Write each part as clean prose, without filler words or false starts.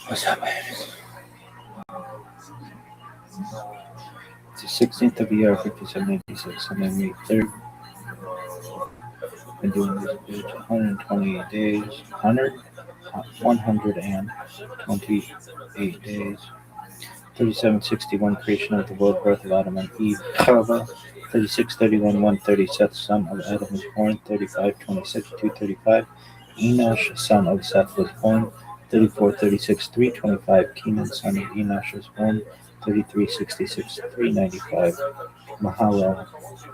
What's up, man? It's the 16th of the year, 5786. I'm in May 3rd. Been doing this bitch 128 days. 128 days. 3761 creation of the world, birth of Adam and Eve. Chava. 3631 130 Seth, son of Adam, was born. 3526 235 Enosh, son of Seth, was born. 3436 325 Kenan, son of Enosh, was born. 3366 395 Mahalalel,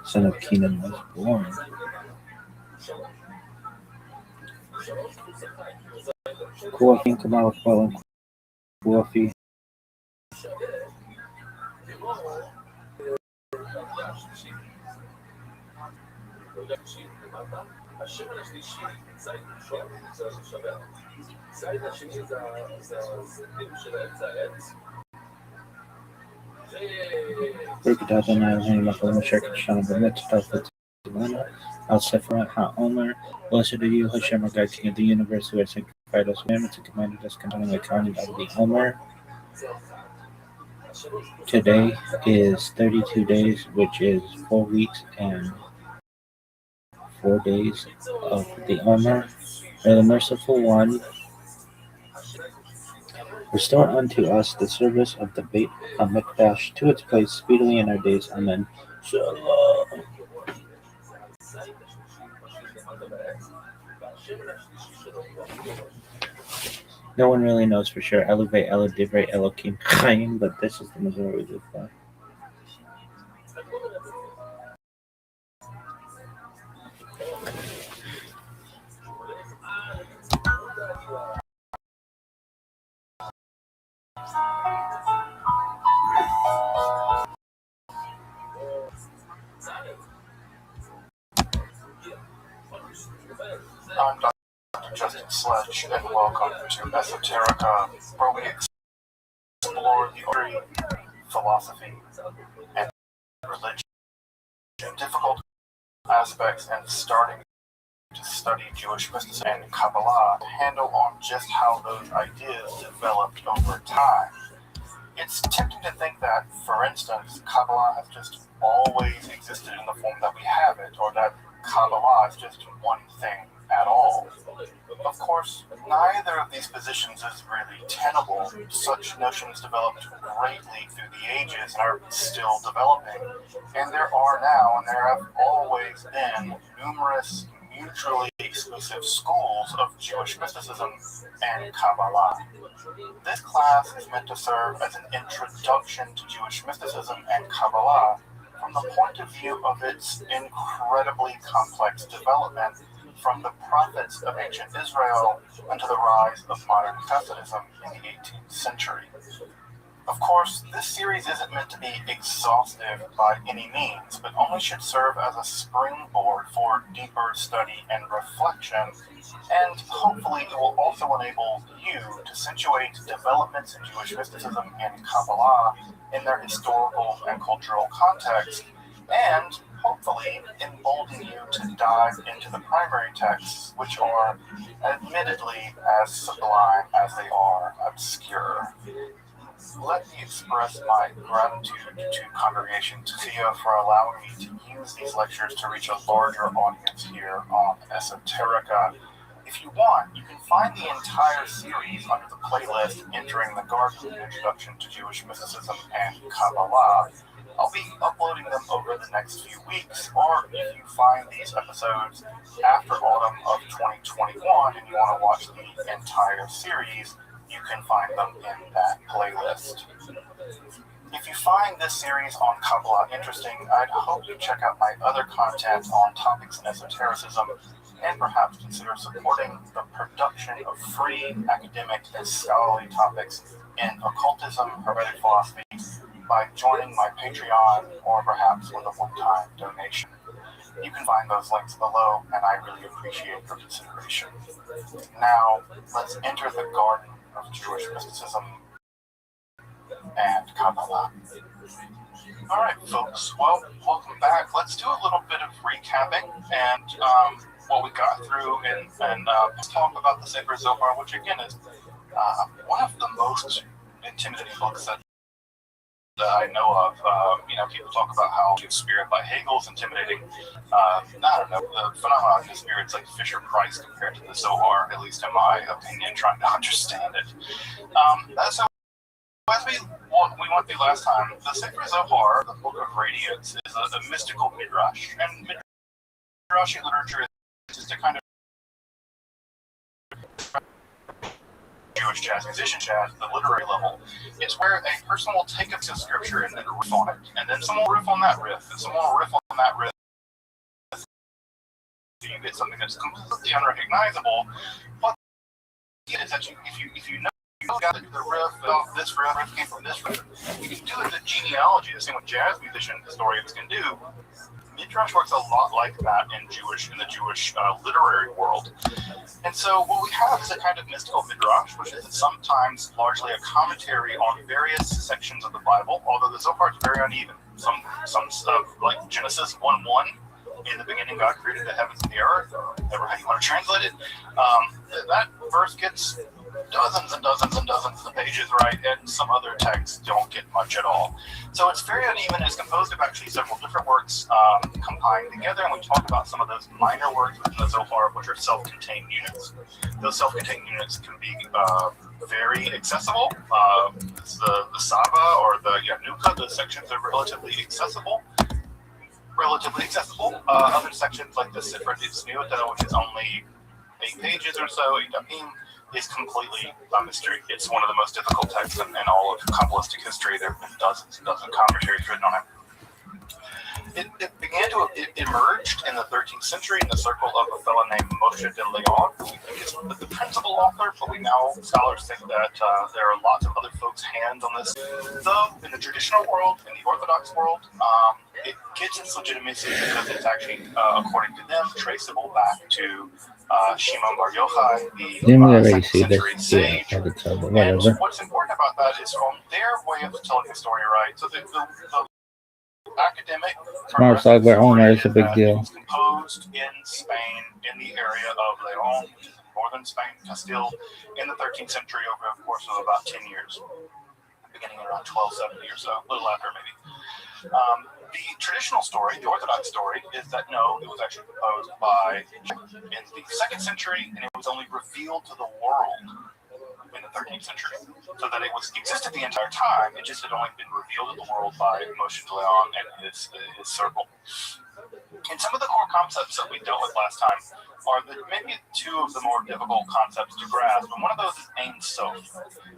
son of Kenan, was born. Kuafi Kamal Kualam Kuafi. Berkut Adonai Elohim Makom Sheket Shalom B'Mitzvah V'Tzilana Al Sephirah HaOmer. Blessed are you, Hashem, our God, King of the universe, who has sanctified us commandments and commanded us concerning the counting of the Omer. Today is 32 days, which is 4 weeks and 4 days of the Omer. May the merciful one restore unto us the service of the Beit HaMikdash to its place speedily in our days. Amen. Shalom. No one really knows for sure. Elevate Ela Divrei Elokim Chaim, but this is the majority of that. I'm Dr. Justin Sledge, and welcome to Esoterica, where we explore the theory, philosophy, and religion, difficult aspects, and starting to study Jewish mysticism and Kabbalah, handle on just how those ideas developed over time. It's tempting to think that, for instance, Kabbalah has just always existed in the form that we have it, or that Kabbalah is just one thing at all. Of course, neither of these positions is really tenable. Such notions developed greatly through the ages and are still developing, and there are now, and there have always been, numerous mutually exclusive schools of Jewish mysticism and Kabbalah. This class is meant to serve as an introduction to Jewish mysticism and Kabbalah from the point of view of its incredibly complex development from the prophets of ancient Israel until the rise of modern Hasidism in the 18th century. Of course, this series isn't meant to be exhaustive by any means, but only should serve as a springboard for deeper study and reflection, and hopefully it will also enable you to situate developments in Jewish mysticism and Kabbalah in their historical and cultural context, and hopefully embolden you to dive into the primary texts, which are admittedly as sublime as they are obscure. Let me express my gratitude to Congregation Tchia for allowing me to use these lectures to reach a larger audience here on Esoterica. If you want, you can find the entire series under the playlist Entering the Garden, Introduction to Jewish Mysticism and Kabbalah. I'll be uploading them over the next few weeks, or if you find these episodes after autumn of 2021 and you want to watch the entire series, you can find them in that playlist. If you find this series on Kabbalah interesting, I'd hope you check out my other content on topics in esotericism, and perhaps consider supporting the production of free academic and scholarly topics in occultism, hermetic philosophy, by joining my Patreon or perhaps with a one-time donation. You can find those links below, and I really appreciate your consideration. Now, let's enter the garden of Jewish mysticism and Kabbalah. Alright, folks, well, welcome back. Let's do a little bit of recapping and what we got through and talk about the Sefer Zohar, which again is one of the most intimidating books that I know of. People talk about how Spirit by Hegel is intimidating. I don't know, the phenomenon of the Spirit's like Fisher Price compared to the Zohar, at least in my opinion, trying to understand it. So as we went through last time, the Sefer Zohar, the Book of Radiance, is a mystical midrash, and midrashic literature is just a kind of Jewish jazz, musician jazz, the literary level. It's where a person will take a piece of scripture and then riff on it, and then someone will riff on that riff, and someone will riff on that riff. You get something that's completely unrecognizable, but it is that if you know you got the riff, this riff came from this riff, you can do the genealogy, the same with jazz musician historians can do. Midrash works a lot like that in the Jewish literary world. And so what we have is a kind of mystical midrash, which is sometimes largely a commentary on various sections of the Bible, although the Zohar is very uneven. Some stuff like Genesis 1:1, in the beginning God created the heavens and the earth, or however how you want to translate it, that verse gets dozens and dozens and dozens of pages, right? And some other texts don't get much at all. So it's very uneven. It's composed of actually several different works combined together, and we talk about some of those minor works within the Zohar, which are self-contained units. Those self-contained units can be very accessible. The Saba or the Yanuka, those sections are relatively accessible. Other sections like the Sifra Ditzniuta, which is only 8 pages or so, 8 dapim, is completely a mystery. It's one of the most difficult texts in all of Kabbalistic history. There have been dozens and dozens of commentaries written on it. It emerged in the 13th century in the circle of a fellow named Moshe de Leon, who we think is the principal author, but scholars think that there are lots of other folks' hands on this. Though, in the traditional world, in the Orthodox world, it gets its legitimacy because it's actually, according to them, traceable back to Shimon Bar Yochai, the 2nd century sage. And what's important about that is from their way of telling the story, right? So the academic owner is a big deal. It was composed in Spain, in the area of León, which is northern Spain, Castile, in the 13th century over a course of about 10 years, beginning around 1270 or so, a little after maybe. The traditional story, the Orthodox story, is that no, it was actually composed in the 2nd century, and it was only revealed to the world in the 13th century. So that it existed the entire time, it just had only been revealed to the world by Moshe de Leon and his circle. And some of the core concepts that we dealt with last time are maybe 2 of the more difficult concepts to grasp, and one of those is Ein Sof.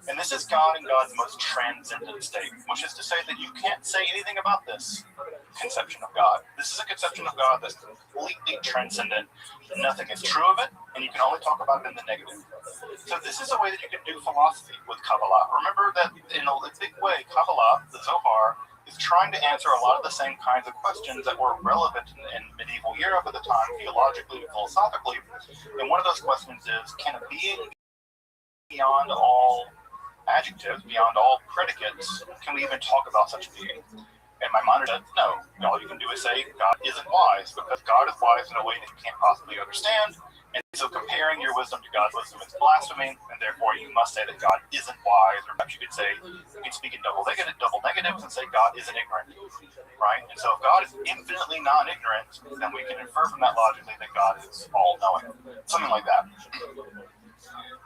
And this is God and God's most transcendent state, which is to say that you can't say anything about this conception of God. This is a conception of God that's completely transcendent. Nothing is true of it, and you can only talk about it in the negative. So this is a way that you can do philosophy with Kabbalah. Remember that in a big way, Kabbalah, the Zohar, is trying to answer a lot of the same kinds of questions that were relevant in medieval Europe at the time, theologically and philosophically. And one of those questions is, can a being beyond all adjectives, beyond all predicates, can we even talk about such a being? And my mind said, no. All you can do is say God isn't wise, because God is wise in a way that you can't possibly understand. And so comparing your wisdom to God's wisdom is blasphemy, and therefore you must say that God isn't wise, or perhaps you could speak in double negatives and say God isn't ignorant, right? And so if God is infinitely non-ignorant, then we can infer from that logically that God is all-knowing, something like that.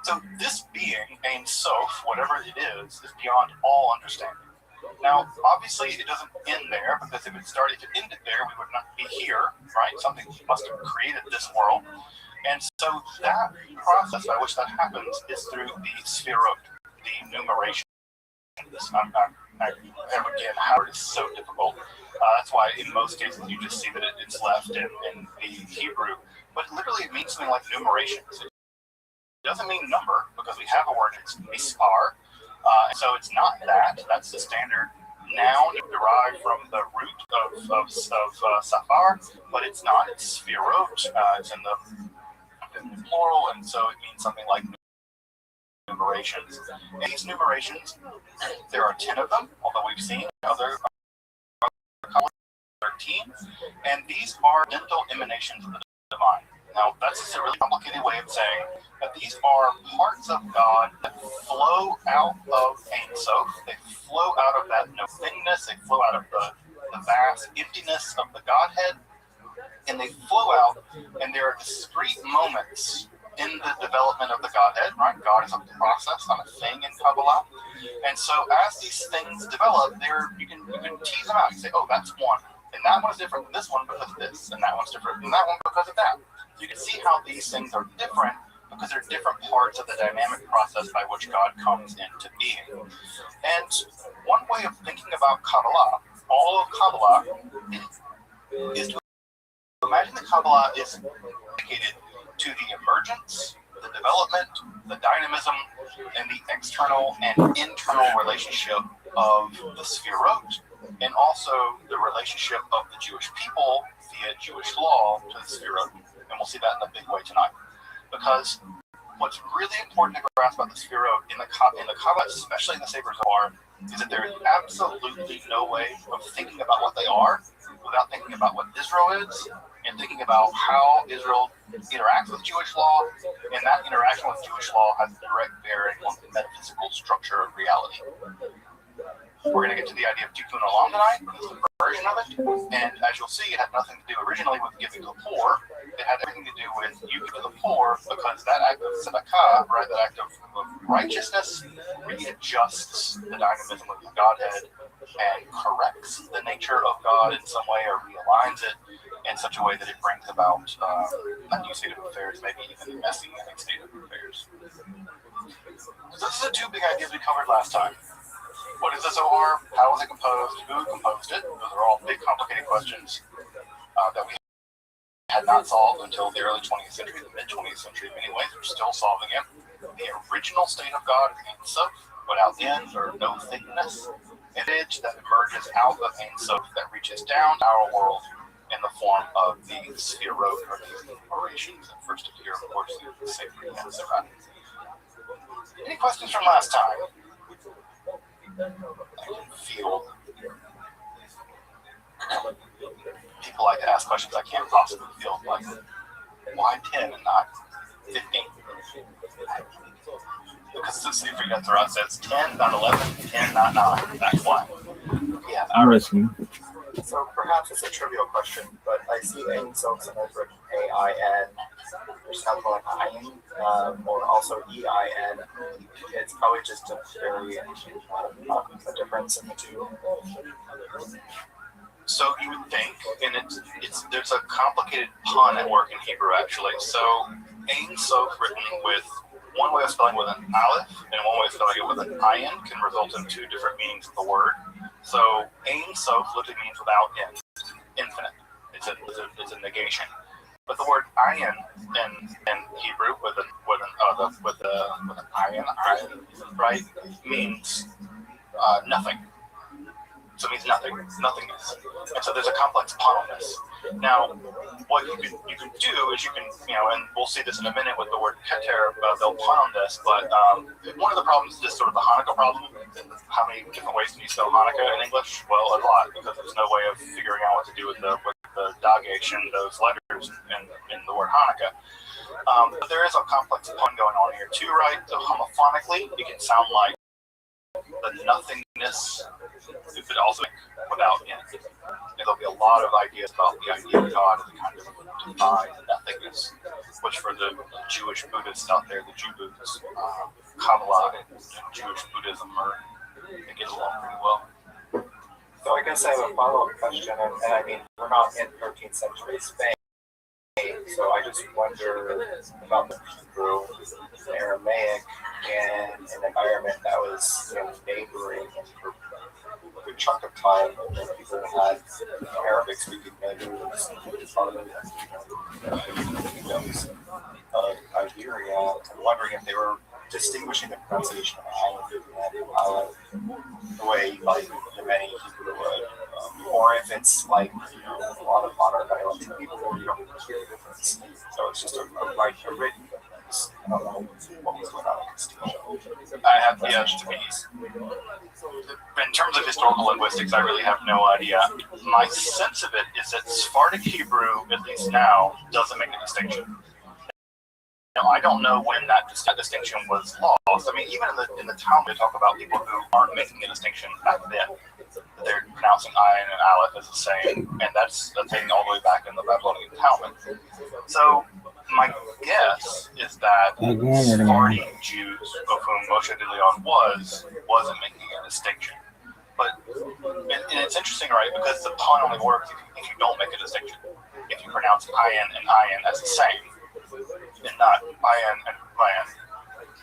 So this being, Ein Sof, whatever it is beyond all understanding. Now, obviously, it doesn't end there, because if it ended there, we would not be here, right? Something must have created this world. And so that process by which that happens is through the sphirot, the numeration. Again, Howard is so difficult. That's why in most cases you just see that it's left in the Hebrew. But literally it means something like numerations. It doesn't mean number, because we have a word, it's mispar. So it's not that. That's the standard noun derived from the root of safar, but it's not. It's sphirot. It's in the plural, and so it means something like numerations. And these numerations, there are 10 of them, although we've seen other 13, and these are dental emanations of the divine. Now, that's a really complicated way of saying that these are parts of God that flow flow out of Ein Sof. They flow out of that nothingness. They flow out of the vast emptiness of the Godhead. And they flow out, and there are discrete moments in the development of the Godhead, right? God is a process, not a thing in Kabbalah. And so as these things develop, you can tease them out. You say, oh, that's one. And that one's different than this one because of this. And that one's different than that one because of that. So you can see how these things are different because they're different parts of the dynamic process by which God comes into being. And one way of thinking about Kabbalah, all of Kabbalah, is to imagine that Kabbalah is dedicated to the emergence, the development, the dynamism, and the external and internal relationship of the Sefirot, and also the relationship of the Jewish people via Jewish law to the Sefirot. And we'll see that in a big way tonight. Because what's really important to grasp about the Sefirot in the Kabbalah, especially in the Sefer Zohar, is that there is absolutely no way of thinking about what they are without thinking about what Israel is and thinking about how Israel interacts with Jewish law, and that interaction with Jewish law has a direct bearing on the metaphysical structure of reality. We're going to get to the idea of Tikkun Olam tonight. This is a version of it, and as you'll see, it had nothing to do originally with giving to the poor. It had everything to do with you give to the poor, because that act of tzedakah, right, that act of righteousness, readjusts the dynamism of the Godhead and corrects the nature of God in some way, or realigns it in such a way that it brings about a new state of affairs, maybe even a messy state of affairs. So this is the two big ideas we covered last time. What is the Zohar? How was it composed? Who composed it? Those are all big, complicated questions that we had not solved until the early 20th century, the mid-20th century in many ways. We're still solving it. The original state of God is Ein Sof, without end or no thingness. Image that emerges out of Ein Sof that reaches down to our world in the form of the Sefirot, or these orations that first appear, of course, in the Sefer Yetzirah. Any questions from last time? I can feel people like to ask questions I can't possibly feel, like, why 10 and not 15? Because the Sefer Yetzirah says 10, not 11, 10, not 9. That's why. Yeah, I'm listening. So perhaps it's a trivial question, but I see Ein Sof sometimes written A-I-N, which sounds more like Ayin, or also E-I-N. It's probably just a very a difference in the two. So you would think, and it's there's a complicated pun at work in Hebrew actually. So Ein Sof written with one way of spelling with an aleph and one way of spelling it with an ayin can result in two different meanings of the word. So Ein Sof literally means without end, infinite. It's a negation. But the word ayin in Hebrew with an ayin, right, means nothing. So it means nothing, nothingness. And so there's a complex pun on this. Now, what you can do is you can, and we'll see this in a minute with the word keter, they'll pun on this, but one of the problems is just sort of the Hanukkah problem. How many different ways can you spell Hanukkah in English? Well, a lot, because there's no way of figuring out what to do with the dagation, those letters in the word Hanukkah. But there is a complex pun going on here too, right? So homophonically, it can sound like the nothingness. It could also make without end. And there'll be a lot of ideas about the idea of God and the kind of divine nothingness, which for the Jewish Buddhists out there, the Jew Buddhists, Kabbalah and Jewish Buddhism they get along pretty well. So I guess I have a follow-up question, and I mean, we're not in 13th century Spain, so I just wonder about the Hebrew, the Aramaic, and an environment that was neighboring for a good chunk of time. And people had Arabic-speaking neighbors, part of the kingdoms of Iberia. I'm wondering if they were distinguishing the pronunciation of Aleph the way like many Hebrew would, or if it's like a lot of modern dialects people you don't hear the difference. So it's just a written difference. I don't know what was going on in Castillo. I have in terms of historical linguistics, I really have no idea. My sense of it is that Sephardic Hebrew, at least now, doesn't make a distinction. I don't know when that distinction was lost. I mean, even in the Talmud, they talk about people who aren't making a distinction back then. They're pronouncing ayin and aleph as the same, and that's dating all the way back in the Babylonian Talmud. So my guess is that Sephardi Jews, of whom Moshe de Leon wasn't making a distinction. But and it's interesting, right? Because the pun only works if you don't make a distinction. If you pronounce ayin and ayin as the same, and not ayin and ayin.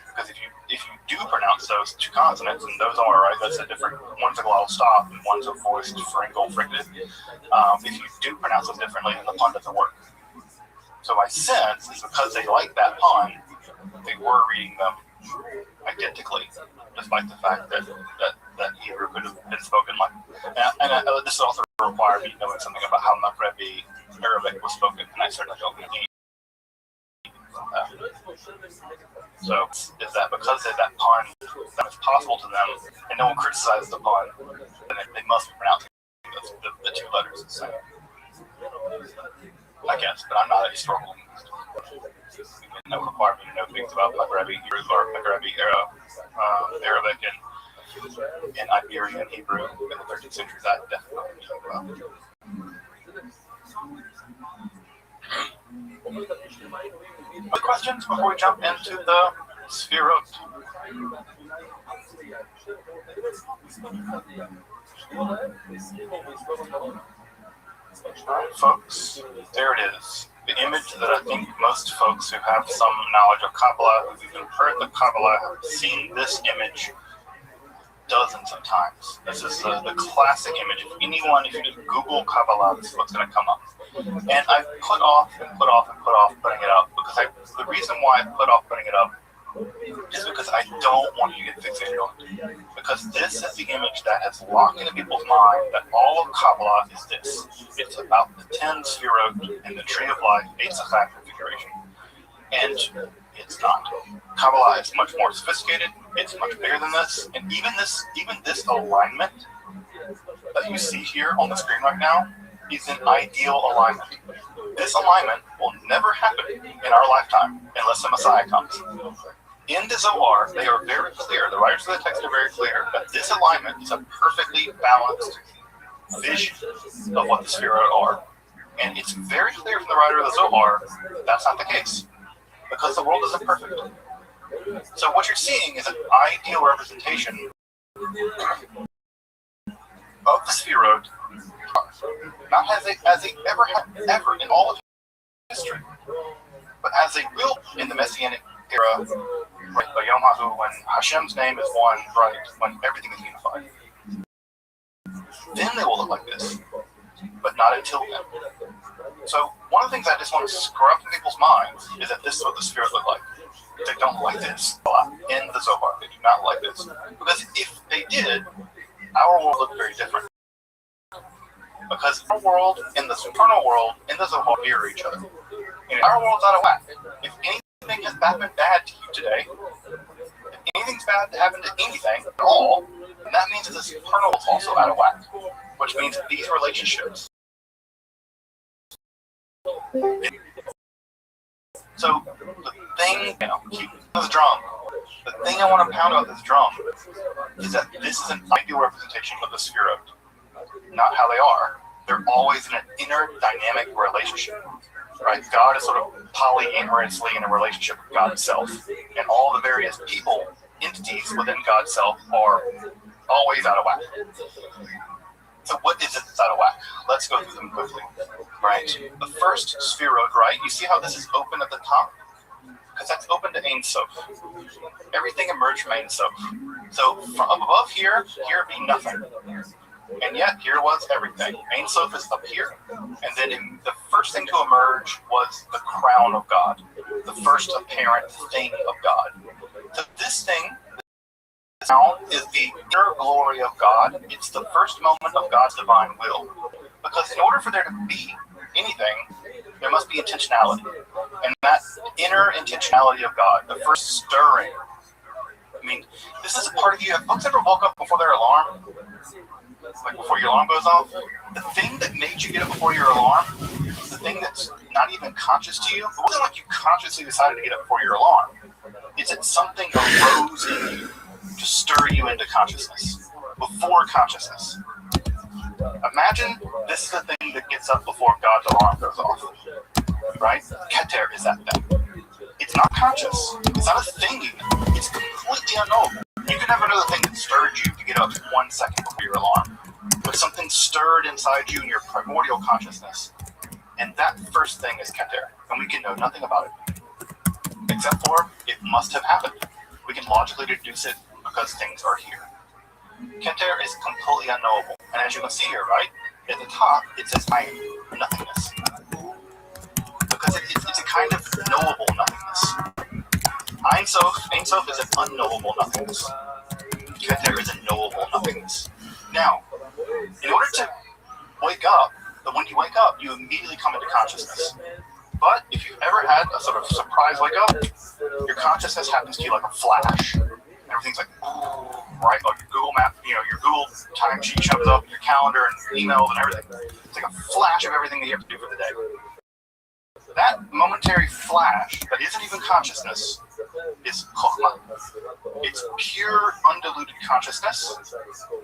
Because if you do pronounce those two consonants, and those are right, that's a different. One's a glottal stop, and one's a voiced frinkle fricted. If you do pronounce them differently, then the pun doesn't work. So my sense is because they like that pun, they were reading them identically, despite the fact that Hebrew could have been spoken like. And this also required me knowing something about how Maghrebi Arabic was spoken, and I certainly don't know any. So is that because of that pun that was possible to them, and no one criticizes the pun, then they must be pronouncing the two letters the same? I guess, but I'm not a historical linguist. No require me to know things about Maghrebi Hebrew or Maghrebi Arabic and Iberian Hebrew in the 13th century. That definitely know about. Other questions before we jump into the Sfirot? Alright, folks, there it is. The image that I think most folks who have some knowledge of Kabbalah, who've even heard the Kabbalah, have seen this image dozens of times. This is the classic image. If you just Google Kabbalah, this is what's going to come up. And I've put off putting it up because the reason why I put off putting it up is because I don't want you to get fixated on it. Because this is the image that has locked into people's mind that all of Kabbalah is this. It's about the 10 Sfirot and the Tree of Life, Eitzachak configuration. And it's not. Kabbalah is much more sophisticated. It's much bigger than this. And even this alignment that you see here on the screen right now is an ideal alignment. This alignment will never happen in our lifetime unless the Messiah comes. In the Zohar, they are very clear, the writers of the text are very clear, that this alignment is a perfectly balanced vision of what the Sfirot are. And it's very clear from the writer of the Zohar that's not the case, because the world isn't perfect. So what you're seeing is an ideal representation of the Sfirot, not as they ever have, ever in all of history, but as they will in the Messianic era, right, by Yom HaHu, when Hashem's name is one, right, when everything is unified. Then they will look like this, but not until then. So one of the things I just want to scrub in people's minds is that this is what the Sfirot look like. They don't like this in the Zohar. They do not like this. Because if they did, our world would look very different. Because our world and the supernal world in the Zohar mirror each other. And our world's out of whack. If anything has happened bad to you today, if anything's bad to happen to anything at all, then that means that the supernal is also out of whack. Which means that these relationships. So the thing, keep this drum. The thing I want to pound out this drum is that this is an ideal representation of the Sfirot, not how they are. They're always in an inner dynamic relationship, right? God is sort of polyamorously in a relationship with God Himself, and all the various people, entities within God's self are always out of whack. So what is it that's out of whack? Let's go through them quickly, right? The first Sfirot, right? You see how this is open at the top? Because that's open to Ein Sof. Everything emerged from Ein Sof. So from up above here be nothing. And yet here was everything. Ein Sof is up here. And then the first thing to emerge was the crown of God. The first apparent thing of God. So this thing, now is the inner glory of God. It's the first moment of God's divine will. Because in order for there to be anything, there must be intentionality. And that inner intentionality of God, the first stirring. I mean, this is a part of you. Have folks ever woke up before their alarm? like before your alarm goes off, the thing that made you get up before your alarm, the thing that's not even conscious to you, it wasn't like you consciously decided to get up before your alarm. It's that something arose in you to stir you into consciousness, before consciousness. Imagine this is the thing that gets up before God's alarm goes off, right? Keter is that thing. It's not conscious. It's not a thing even. It's completely unknowable. You can never know the thing that stirred you to get up 1 second before your alarm. But something stirred inside you in your primordial consciousness. And that first thing is Keter. And we can know nothing about it. Except for it must have happened. We can logically deduce it because things are here. Keter is completely unknowable. And as you can see here, right, at the top, it says I am nothingness. Because it's a kind of knowable nothingness. Ein Sof is an unknowable nothingness. Keter is a knowable nothingness. Now, in order to wake up, when you wake up, you immediately come into consciousness. But if you've ever had a sort of surprise wake up, your consciousness happens to you like a flash. Everything's like, right? Like your Google map, your Google timesheet shows up, your calendar and emails and everything. It's like a flash of everything that you have to do for the day. That momentary flash that isn't even consciousness is chokhmah. It's pure, undiluted consciousness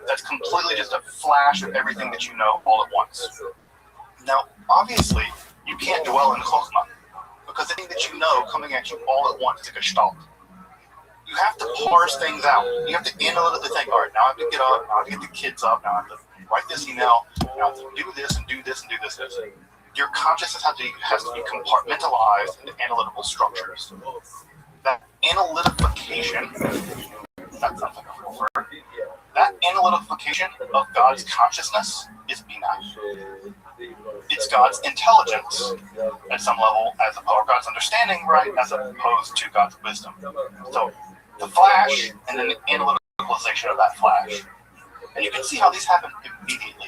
that's completely just a flash of everything that you know all at once. Now, obviously, you can't dwell in chokhmah because anything that you know coming at you all at once is a gestalt. You have to parse things out. You have to analytically think, all right, now I have to get up, now I have to get the kids up, now I have to write this email, now I have to do this and do this and do this. Your consciousness has to be compartmentalized into analytical structures. That analytification, that sounds like a real word, that analytification of God's consciousness is Binah. It's God's intelligence at some level, or God's understanding, right, as opposed to God's wisdom. So the flash and then the analyticalization of that flash. And you can see how these happen immediately.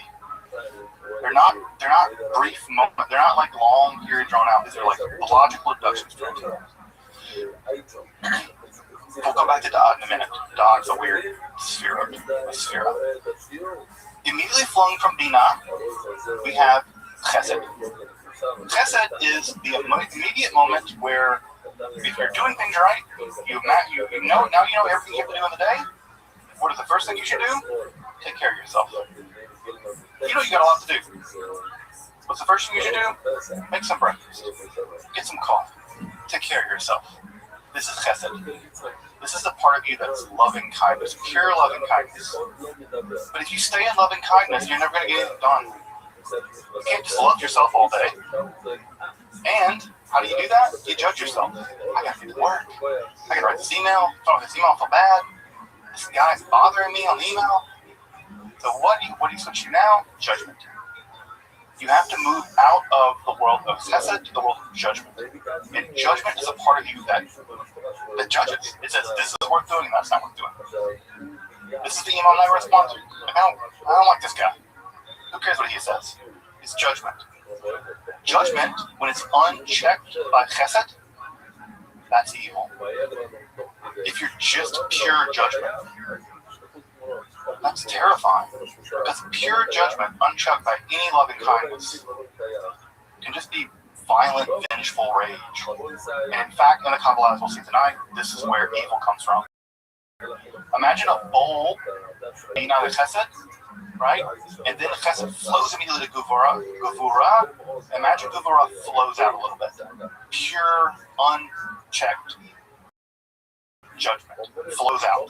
They're not brief moments. They're not like long period drawn out. These are like logical deductions. We'll come back to Dod in a minute. Dod's a weird sphere. Immediately flowing from Binah, we have Chesed. Chesed is the immediate moment where if you're doing things right, you know everything you have to do in the day. What is the first thing you should do? Take care of yourself. You know you got a lot to do. What's the first thing you should do? Make some breakfast. Get some coffee. Take care of yourself. This is chesed. This is the part of you that's loving kindness, pure loving kindness. But if you stay in loving kindness, you're never going to get anything done. You can't just love yourself all day. And how do you do that? You judge yourself. I got to do the work. I got to write this email. This email feel bad. This guy's bothering me on the email. So what do you switch to now? Judgment. You have to move out of the world of chesed to the world of judgment. And judgment is a part of you that judges. It says this is worth doing and that's not worth doing. This is the email I respond to. I don't like this guy. Who cares what he says? It's judgment. Judgment, when it's unchecked by chesed, that's evil. If you're just pure judgment, that's terrifying. Because pure judgment, unchecked by any loving kindness, can just be violent, vengeful rage. And in fact, in the Kabbalah, as we'll see tonight, this is where evil comes from. Imagine a bowl being out of chesed, right? And then the chesed flows immediately to gevurah. Imagine gevurah flows out a little bit. Pure, unchecked judgment flows out.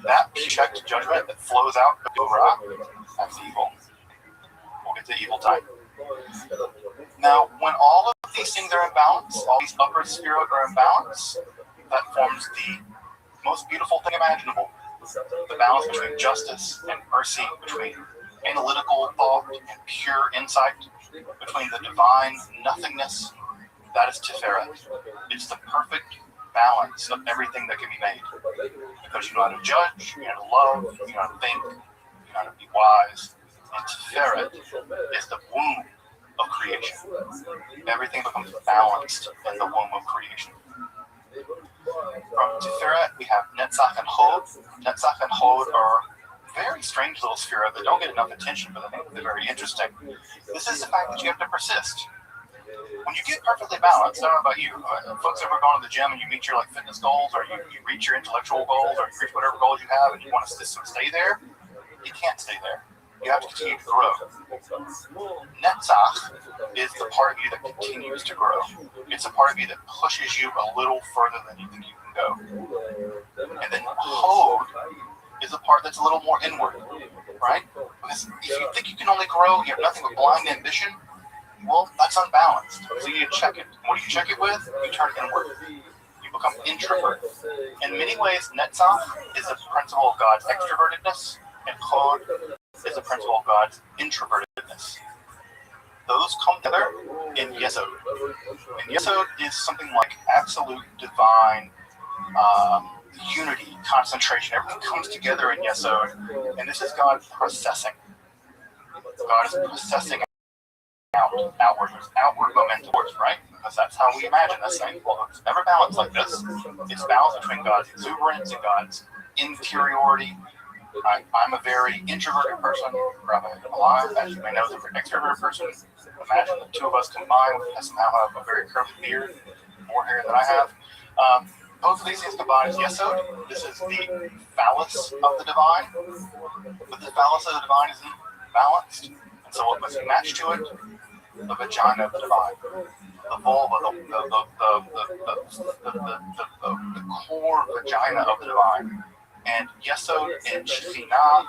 That checked judgment that flows out, that's evil. We'll get to evil type. Now, when all of these things are in balance, all these upper spheroid are in balance, that forms the most beautiful thing imaginable. The balance between justice and mercy, between analytical thought and pure insight, between the divine nothingness, that is Tiferet. It's the perfect balance of everything that can be made. Because you know how to judge, you know how to love, you know how to think, you know how to be wise. And Tiferet is the womb of creation. Everything becomes balanced in the womb of creation. From Tiferet, we have Netzach and Hod. Netzach and Hod are very strange little sphere that don't get enough attention, but I think they're very interesting. This is the fact that you have to persist. When you get perfectly balanced, I don't know about you, folks ever gone to the gym and you meet your like fitness goals, or you reach your intellectual goals, or you reach whatever goals you have, and you want to stay there, you can't stay there. You have to continue to grow. Netzach is the part of you that continues to grow. It's a part of you that pushes you a little further than you think you can go. And then Hod is a part that's a little more inward, right? Because if you think you can only grow, you have nothing but blind ambition, well, that's unbalanced. So you need to check it. What do you check it with? You turn inward. You become introvert. In many ways, Netzach is a principle of God's extrovertedness, and Hod is a principle of God's introvertedness. Those come together in Yesod. And Yesod is something like absolute divine unity, concentration. Everything comes together in Yesod. And this is God processing. God is processing outward momentum, right? Because that's how we imagine this thing. Well, it's never balanced like this. It's balanced between God's exuberance and God's interiority. I'm a very introverted person. Rabbi Rothschild, as you may know, is an extroverted person. Imagine the two of us combined. We somehow have a very curly beard, more hair than I have. Both of these things combined is Yesod. This is the phallus of the divine. But the phallus of the divine isn't balanced. And so what must be matched to it? The vagina of the divine. The vulva, the core vagina of the divine. And Yesod and Shekhinah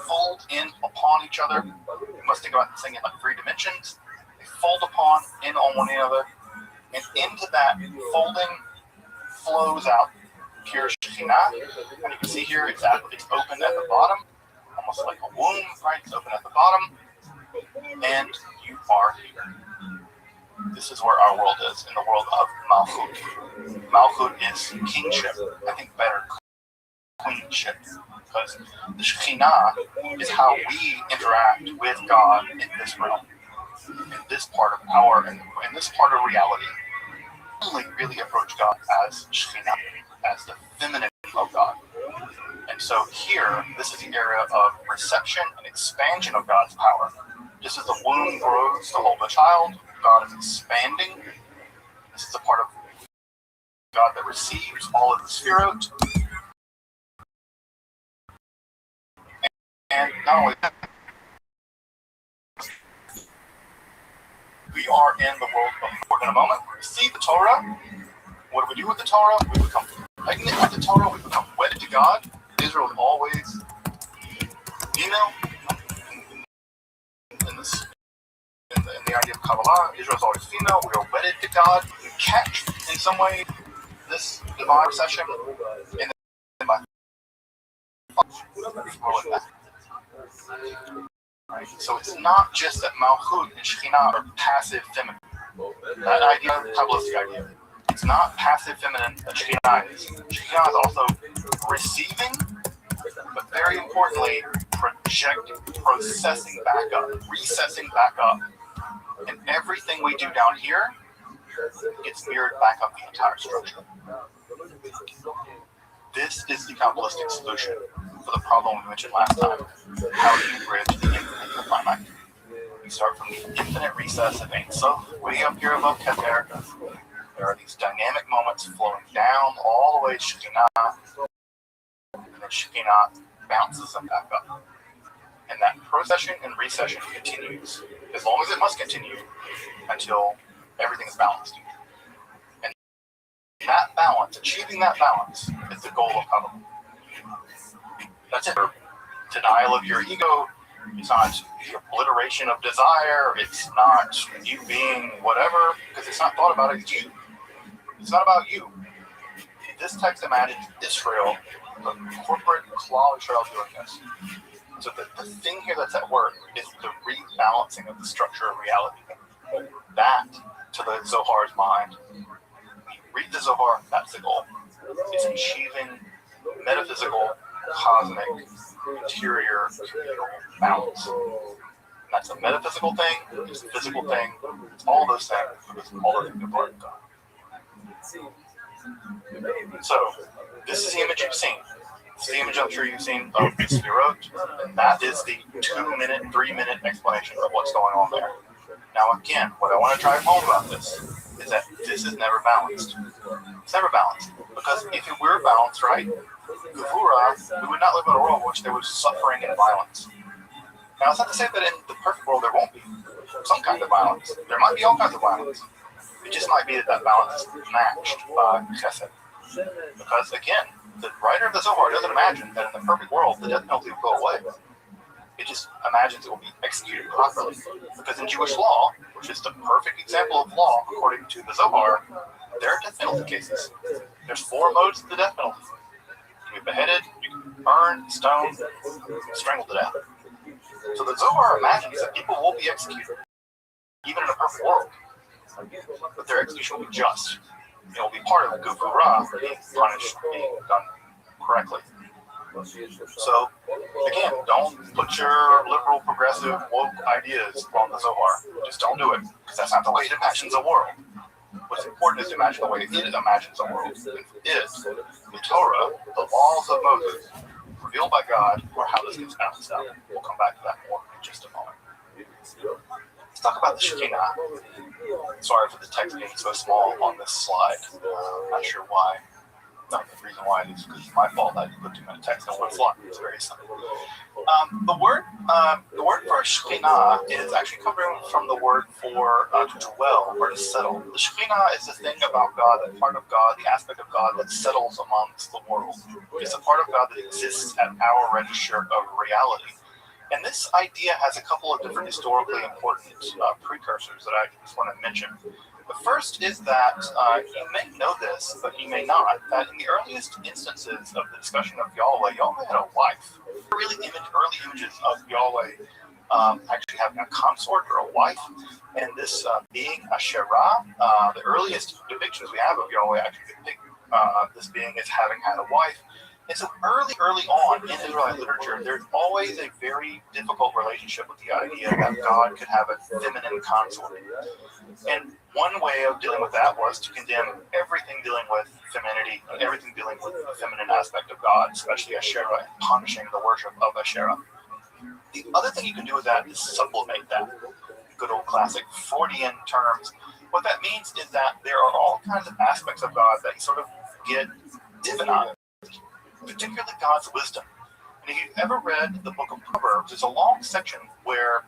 fold in upon each other. You must think about this thing in like 3 dimensions. They fold upon in on one another. And into that folding flows out pure Shekhinah. And you can see here it's open at the bottom, almost like a womb, right? It's open at the bottom. And you are here. This is where our world is, in the world of Malchut. Malchut is kingship. I think better, queenship. Because the Shekhinah is how we interact with God in this realm, in this part of power, in this part of reality. We only really approach God as Shekhinah, as the feminine of God. And so here, this is the area of reception and expansion of God's power. Just as the womb grows to hold a child, God is expanding. This is a part of God that receives all of the Sphirot. And not only that, we are in the world of, in a moment, we receive the Torah. What do we do with the Torah? We become pregnant with the Torah. We become wedded to God. Israel is always female. In the idea of Kabbalah, Israel is always female. We are wedded to God. We catch, in some way, this divine recession. And then by right? So it's not just that Malchut and Shekhinah are passive feminine. That idea, Kabbalistic idea. It's not passive feminine that Shekhinah is. Shekhinah is also receiving, but very importantly, processing back up, recessing back up. And everything we do down here gets mirrored back up the entire structure. This is the Kabbalistic solution for the problem we mentioned last time. How do you bridge the infinite and the finite? You start from the infinite recess of Ein Sof, way up here above Keter. There are these dynamic moments flowing down all the way to Shekhinah, and then Shekhinah bounces them back up. And that procession and recession continues as long as it must continue until everything is balanced. And that balance, achieving that balance, is the goal of Kabbalah. That's it. Denial of your ego. It's not the obliteration of desire. It's not you being whatever, because it's not thought about it. It's you. It's not about you. This text imagines Israel, the corporate Klal Israel doing this. So the thing here that's at work is the rebalancing of the structure of reality. That, to the Zohar's mind, read the Zohar, that's the goal. It's achieving metaphysical, cosmic, interior, communal balance. And that's a metaphysical thing, it's a physical thing, it's all those things, because all of them are part of God. So, this is the image you've seen. It's the image I'm sure you've seen of Sphirot, and that is the 2-minute, 3-minute explanation of what's going on there. Now again, what I want to drive home about this is that this is never balanced. It's never balanced. Because if it were balanced, right, Gevura, we would not live in a world in which there was suffering and violence. Now it's not to say that in the perfect world there won't be some kind of violence. There might be all kinds of violence. It just might be that balance is matched by chesed. Because again, the writer of the Zohar doesn't imagine that in the perfect world the death penalty will go away. It just imagines it will be executed properly. Because in Jewish law, which is the perfect example of law according to the Zohar, there are death penalty cases. There's 4 modes of the death penalty. You can be beheaded, you can be burned, stoned, strangled to death. So the Zohar imagines that people will be executed, even in a perfect world. But their execution will be just. It will be part of the Gevura, being punished, being done correctly. So, again, don't put your liberal, progressive, woke ideas on the Zohar. Just don't do it, because that's not the way it imagines a world. What's important is to imagine the way it imagines a world. Is the Torah, the laws of Moses, revealed by God, or how this gets balanced out. We'll come back to that more in just a moment. Let's talk about the Shekinah. Sorry for the text being so small on this slide. I'm not sure why. Not the reason why it is because it's my fault. I put too much text on one slide. It's very simple. The word for Shekinah is actually coming from the word for to dwell or to settle. The Shekinah is the thing about God, the part of God, the aspect of God that settles amongst the world. It's a part of God that exists at our register of reality. And this idea has a couple of different historically important precursors that I just want to mention. The first is that you may know this, but you may not, that in the earliest instances of the discussion of Yahweh, Yahweh had a wife. Early images of Yahweh actually having a consort or a wife, and this being Asherah, the earliest depictions we have of Yahweh actually depict this being as having had a wife. And so early on in Israelite literature, there's always a very difficult relationship with the idea that God could have a feminine consort. And one way of dealing with that was to condemn everything dealing with femininity, everything dealing with the feminine aspect of God, especially Asherah, and punishing the worship of Asherah. The other thing you can do with that is sublimate that. Good old classic Freudian terms. What that means is that there are all kinds of aspects of God that sort of get divinized, particularly God's wisdom. And if you've ever read the book of Proverbs, there's a long section where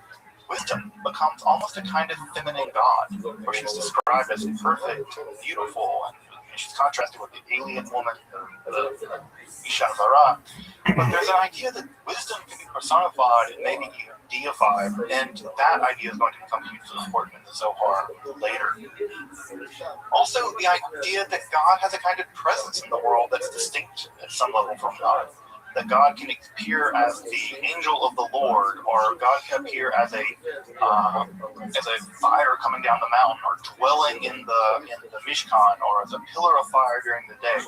wisdom becomes almost a kind of feminine god, where she's described as perfect, beautiful, and she's contrasted with the alien woman, the Isha Zara. But there's an idea that wisdom can be personified and maybe even deified, and that idea is going to become hugely important in the Zohar later. Also, the idea that God has a kind of presence in the world that's distinct at some level from God. That God can appear as the angel of the Lord, or God can appear as a fire coming down the mountain, or dwelling in the Mishkan, or as a pillar of fire during the day.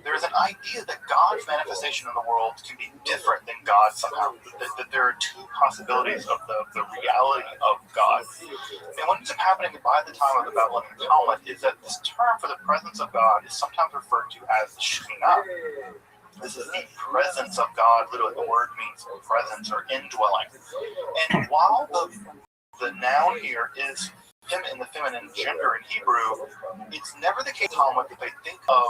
There's an idea that God's manifestation in the world can be different than God somehow. That there are two possibilities of the reality of God. And what ends up happening by the time of the Babylonian Talmud is that this term for the presence of God is sometimes referred to as Shekhinah. This is the presence of God. Literally, the word means presence or indwelling. And while the noun here is in the feminine gender in Hebrew, it's never the case in Talmud that they think of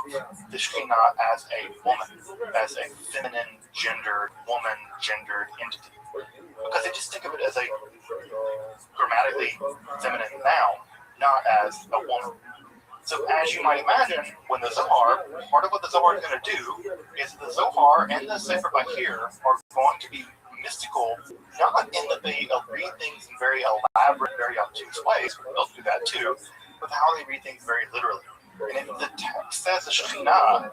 the Shekhinah as a woman, as a feminine gendered, woman gendered entity. Because they just think of it as a grammatically feminine noun, not as a woman. So as you might imagine, when the Zohar, part of what the Zohar is going to do is the Zohar and the Sefer Bahir are going to be mystical, not in that they read things in very elaborate, very obtuse ways, they'll do that too, but how they read things very literally. And if the text says the Shekhinah,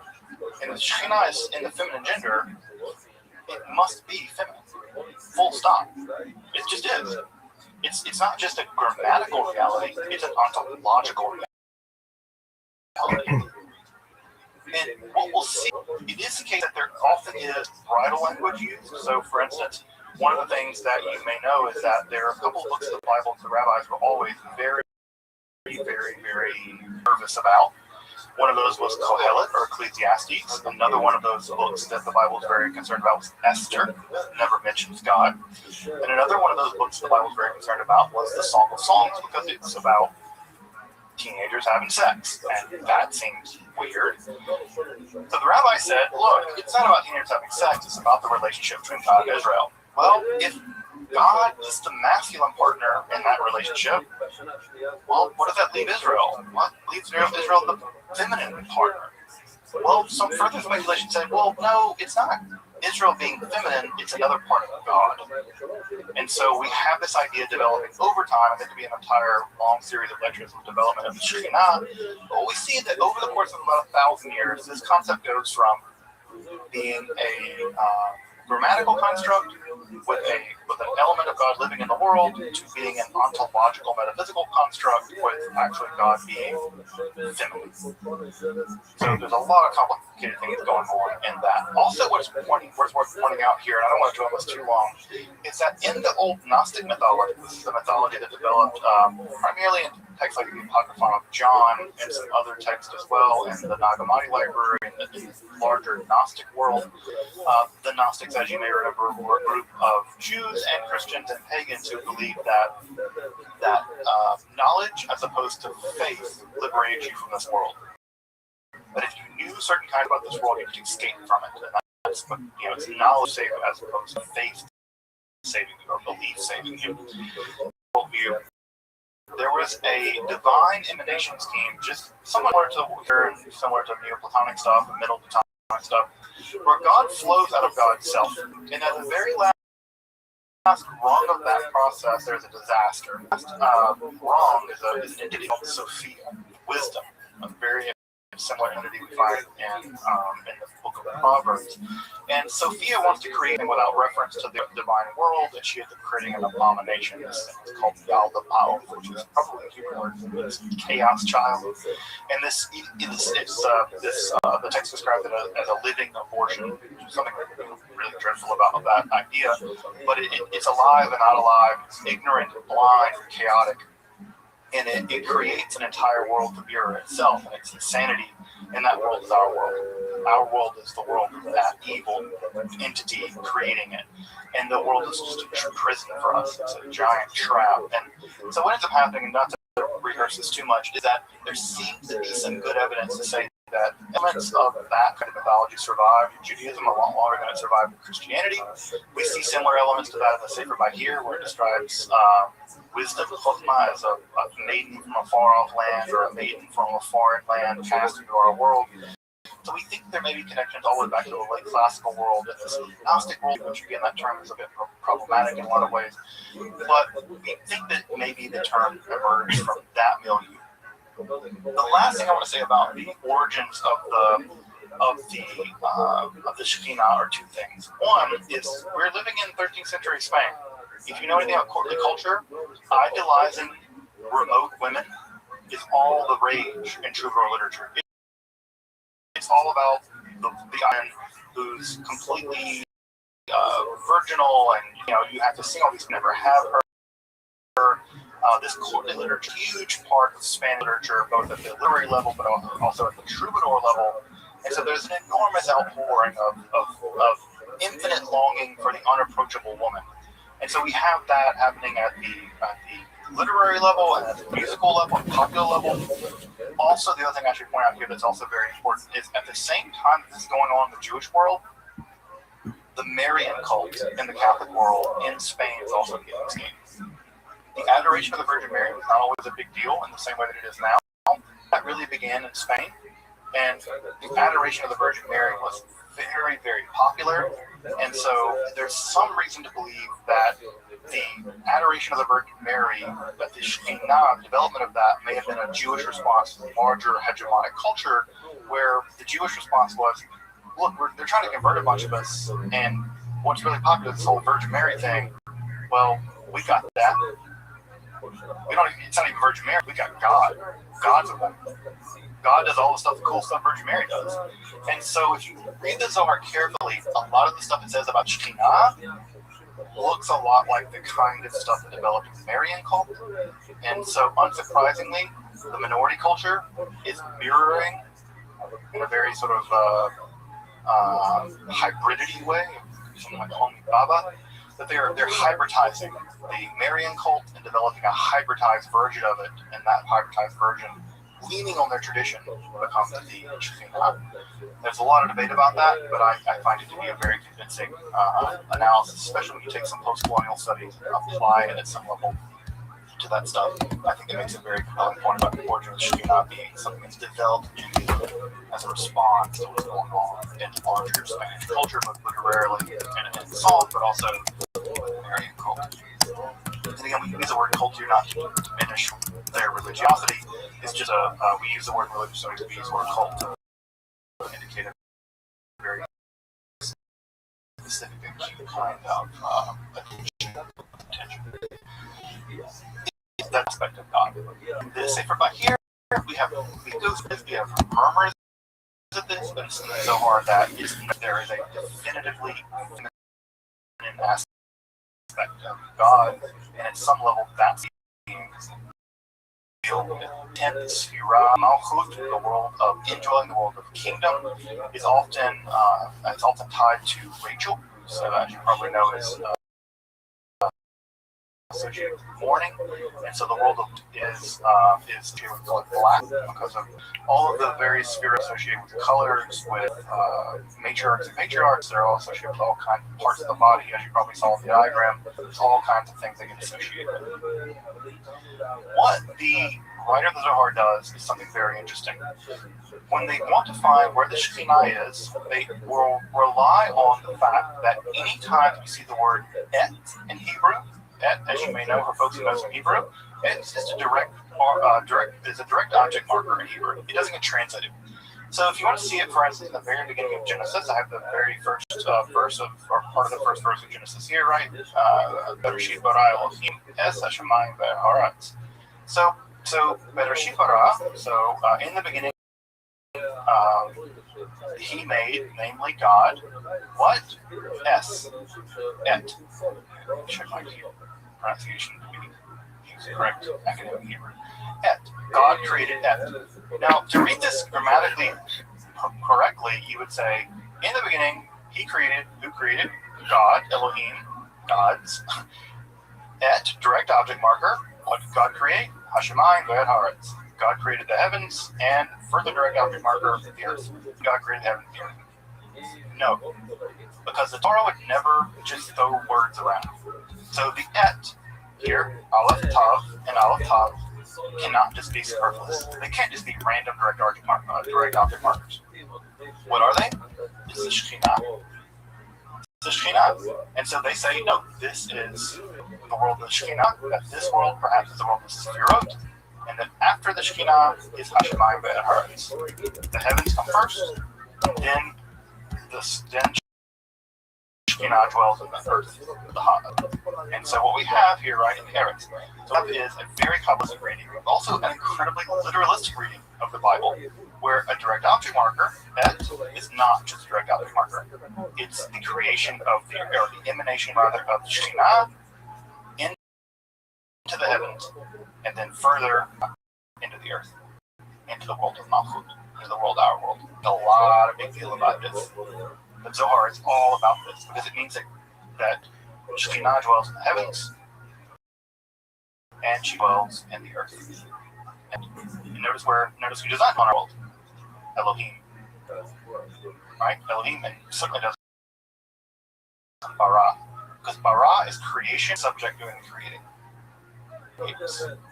and the Shekhinah is in the feminine gender, it must be feminine. Full stop. It just is. It's not just a grammatical reality, it's an ontological reality. And what we'll see, it is the case that there often is bridal language used. So, for instance, one of the things that you may know is that there are a couple of books of the Bible that the rabbis were always very, very, very nervous about. One of those was Kohelet or Ecclesiastes. Another one of those books that the Bible is very concerned about was Esther, never mentions God. And another one of those books the Bible is very concerned about was the Song of Songs, because it's about teenagers having sex, and that seems weird. So the rabbi said, look, it's not about teenagers having sex, it's about the relationship between God and Israel. Well, if God is the masculine partner in that relationship, well, what does that leave Israel? What leaves Israel the feminine partner? Well, some further speculation said, well, no, it's not Israel being feminine, it's another part of God. And so we have this idea developing over time, and there could be an entire long series of lectures on development of the Shekhinah. But we see that over the course of about 1,000 years, this concept goes from being a grammatical construct with an element of God living in the world to being an ontological metaphysical construct with actually God being feminine. So there's a lot of complicated things going on in that. Also, what's worth pointing out here, and I don't want to dwell on this too long, is that in the old Gnostic mythology, this is the mythology that developed primarily in texts like the Apocryphon of John and some other texts as well in the Nag Hammadi library and the larger Gnostic world. The Gnostics, as you may remember, were a group of Jews and Christians and pagans who believed that knowledge, as opposed to faith, liberated you from this world. But if you knew certain kind about this world, you could escape from it. And that's, it's knowledge saving as opposed to faith saving you or belief saving you. There was a divine emanation scheme, just similar to Neoplatonic stuff and Middle Platonic stuff, where God flows out of God's self. And at the very last rung of that process, there's a disaster. Rung is an entity called Sophia, wisdom, a very similar entity we find in the book of Proverbs. And Sophia wants to create without reference to the divine world, and she ends up creating an abomination. This thing is called Yaldabaoth, which is probably a Hebrew word for this chaos child. And the text describes it as a living abortion, which is something really dreadful about that idea. But it's alive and not alive. It's ignorant, blind, chaotic. And it creates an entire world to mirror itself, and its insanity in that world is our world. Our world is the world of that evil entity creating it. And the world is just a prison for us. It's a giant trap. And so what ends up happening, and not to rehearse this too much, is that there seems to be some good evidence to say that elements of that kind of mythology survived in Judaism a lot longer than it survived in Christianity. We see similar elements to that in the Sefer Bahir, where it describes wisdom, Chokhmah, as a maiden from a far-off land or a maiden from a foreign land cast into our world. So we think there may be connections all the way back to the late classical world and this Gnostic world, which again, that term is a bit problematic in a lot of ways. But we think that maybe the term emerged from that milieu. The last thing I want to say about the origins of the Shekhinah are two things. One is we're living in 13th century Spain. If you know anything about courtly culture, idolizing remote women is all the rage in troubadour literature. It's all about the iron who's completely virginal, and you have to sing all these, never have her. This courtly literature, huge part of Spanish literature, both at the literary level but also at the troubadour level. And so there's an enormous outpouring of infinite longing for the unapproachable woman. And so we have that happening at the literary level and at the musical level and popular level. Also, the other thing I should point out here that's also very important is at the same time this is going on in the Jewish world, the Marian cult in the Catholic world in Spain is also getting this game. The adoration of the Virgin Mary was not always a big deal in the same way that it is now. That really began in Spain, and the adoration of the Virgin Mary was very, very popular. And so there's some reason to believe that the adoration of the Virgin Mary, that the Shekhinah, development of that, may have been a Jewish response to the larger hegemonic culture, where the Jewish response was, look, they're trying to convert a bunch of us, and what's really popular is this whole Virgin Mary thing. Well, we got that. It's not even Virgin Mary, we got God. God's a woman. God does all the stuff, the cool stuff Virgin Mary does. And so if you read the Zohar carefully, a lot of the stuff it says about Shekhinah looks a lot like the kind of stuff that developed in the Marian cult. And so unsurprisingly, the minority culture is mirroring in a very sort of hybridity way, something like Homi Baba, that they're hybridizing the Marian cult and developing a hybridized version of it, and that hybridized version, leaning on their tradition, becomes the Shekhinah. There's a lot of debate about that, but I find it to be a very convincing analysis, especially when you take some post-colonial studies and apply it at some level to that stuff. I think it makes a very compelling point about the origin of Shekhinah being something that's developed as a response to what's going on in larger Spanish culture, but literarily and in song, but also in Marian cult. And again, we use the word culture not to diminish their religiosity. It's just we use the word religious, so we use the word cult to indicate a very specific kind of attention. That aspect of God. This Sefer here, we have murmurs of this, but it's so hard that there is a definitively feminine aspect of God, and at some level that's being intense. Malchut, the world of indwelling, the world of kingdom, is often tied to Rachel, who, as you probably know, is associated with mourning, and so the world is associated with color black because of all of the various spheres associated with colors, with matriarchs and patriarchs. They're all associated with all kinds of parts of the body, as you probably saw in the diagram. There's all kinds of things that get associated with it. What the writer of the Zohar does is something very interesting. When they want to find where the Shekhinah is, they will rely on the fact that anytime you see the word et in Hebrew, et, as you may know for folks who know some Hebrew, et is a direct object marker in Hebrew. It doesn't get translated. So if you want to see it, for instance, in the very beginning of Genesis, I have the very first verse of, or part of the first verse of Genesis here, right? Bereshit bara Elohim es hashamayim ve'haaretz. So Bereshit bara, in the beginning, he made, namely God, what? Es. Et. Check my pronunciation to be correct academic Hebrew. Et. God created et. Now, to read this grammatically correctly, you would say, in the beginning, he created, who created? God, Elohim, gods. Et, direct object marker. What did God create? Hashemayim ve'haaretz. God created the heavens, and further direct object marker, the earth. God created the heavens and the earth. No, because the Torah would never just throw words around. So the et here, Aleph Tav and Aleph Tav, cannot just be superfluous. They can't just be random direct object markers. What are they? It's the Shekhinah. The Shekhinah. And so they say, no, this is the world of the Shekhinah, that this world perhaps is the world of the Sefirot, and then after the Shekhinah is Hashemayim ve'haaretz. The heavens come first, then Shekhinah dwells in the earth, the hot. And so what we have here, right, in the Eretz, so that is a very Kabbalistic reading, also an incredibly literalistic reading of the Bible, where a direct object marker, et, is not just a direct object marker. It's the creation of the emanation, rather, of the Shekhinah into the heavens, and then further into the earth, into the world of Malchut, into the world, our world. There's a lot of big deal about this. But Zohar is all about this, because it means that Shekhinah dwells in the heavens, and she dwells in the earth. And notice who does not dwell in our world. Elohim. Right? Elohim, and certainly does bara. Because bara is creation, subject doing the creating.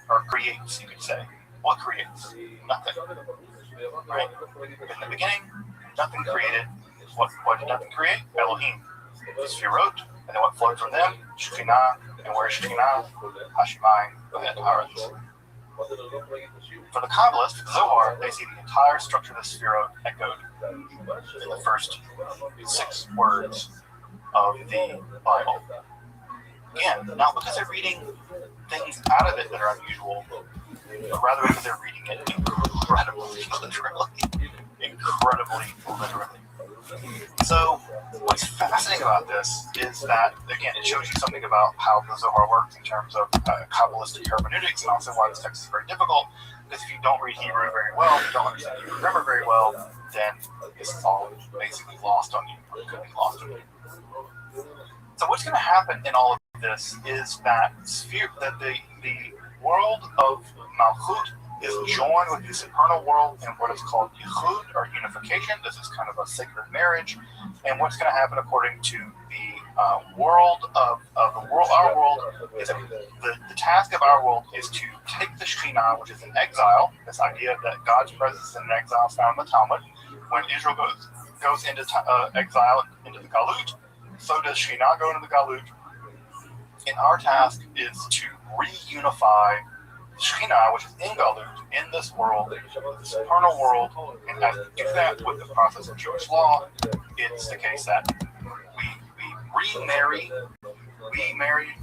Or creates, you could say. What creates? Nothing. Right? In the beginning, nothing created. What did nothing create? Elohim. The Sefirot, and then what flowed from them? Shekhinah. And where is Shekhinah? Hashemayim ve'haaretz. For the Kabbalists, the Zohar, they see the entire structure of the Sefirot echoed in the first 6 words of the Bible. Again, not because they're reading things out of it that are unusual, but rather because they're reading it incredibly literally. So, what's fascinating about this is that, again, it shows you something about how the Zohar works in terms of Kabbalistic hermeneutics, and also why this text is very difficult, because if you don't read Hebrew very well, if you don't understand Hebrew grammar very well, then this is all basically lost on you, or could be lost on you. So what's going to happen in all of this is that the world of Malchut is joined with the supernal world in what is called Yichud, or unification. This is kind of a sacred marriage. And what's going to happen according to the world of the world, our world, is the task of our world is to take the Shekhinah, which is in exile, this idea that God's presence is in exile found in the Talmud. When Israel goes into exile, into the Galut, so does Shekhinah go into the Galut. And our task is to reunify Shekhinah, which is in Galut, in this world, the supernal world. And as we do that with the process of Jewish law, it's the case that we remarry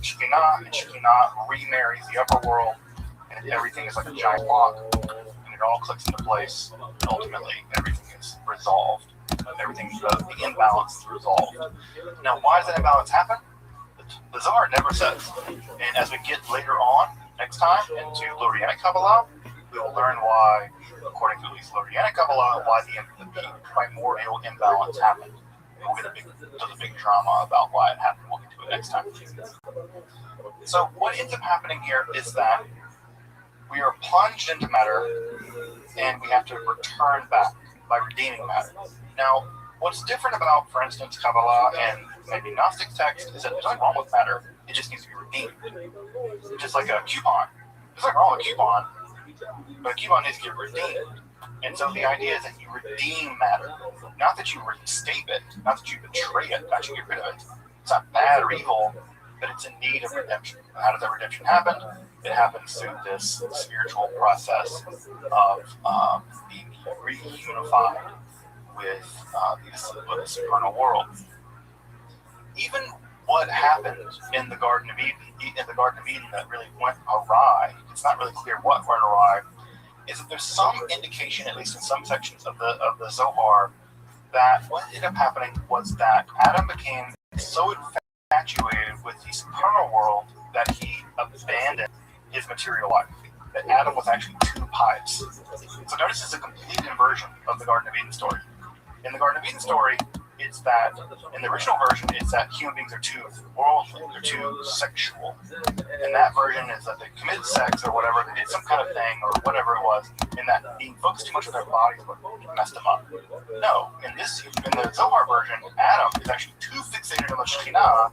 Shekhinah, and Shekhinah remarries the upper world, and everything is like a giant block, and it all clicks into place, and ultimately everything is resolved. Everything, the imbalance is resolved. Now, why does that imbalance happen? The Zohar never says. And as we get later on, next time, into Lurianic Kabbalah, we will learn why, according to at least Lurianic Kabbalah, why the primordial imbalance happened. And we'll get a big drama about why it happened. We'll get to it next time. So what ends up happening here is that we are plunged into matter, and we have to return back by redeeming matter. Now, what's different about, for instance, Kabbalah and maybe Gnostic text is that there's nothing wrong with matter. It just needs to be redeemed. Just like a coupon. There's nothing wrong with a coupon, but a coupon needs to get redeemed. And so the idea is that you redeem matter. Not that you rescape it, not that you betray it, not that you get rid of it. It's not bad or evil, but it's in need of redemption. How does that redemption happen? It happens through this spiritual process of being reunified with the supernal world. Even what happened in the Garden of Eden, that really went awry, it's not really clear what went awry, is that there's some indication, at least in some sections of the Zohar, that what ended up happening was that Adam became so infatuated with the supernal world that he abandoned his material life. That Adam was actually two pious. So notice it's a complete inversion of the Garden of Eden story. In the Garden of Eden story, it's that, in the original version, it's that human beings are too worldly, they're too sexual. And that version is that they committed sex or whatever, they did some kind of thing or whatever it was, and that being focused too much on their bodies messed them up. No, in the Zohar version, Adam is actually too fixated on the Shekhinah,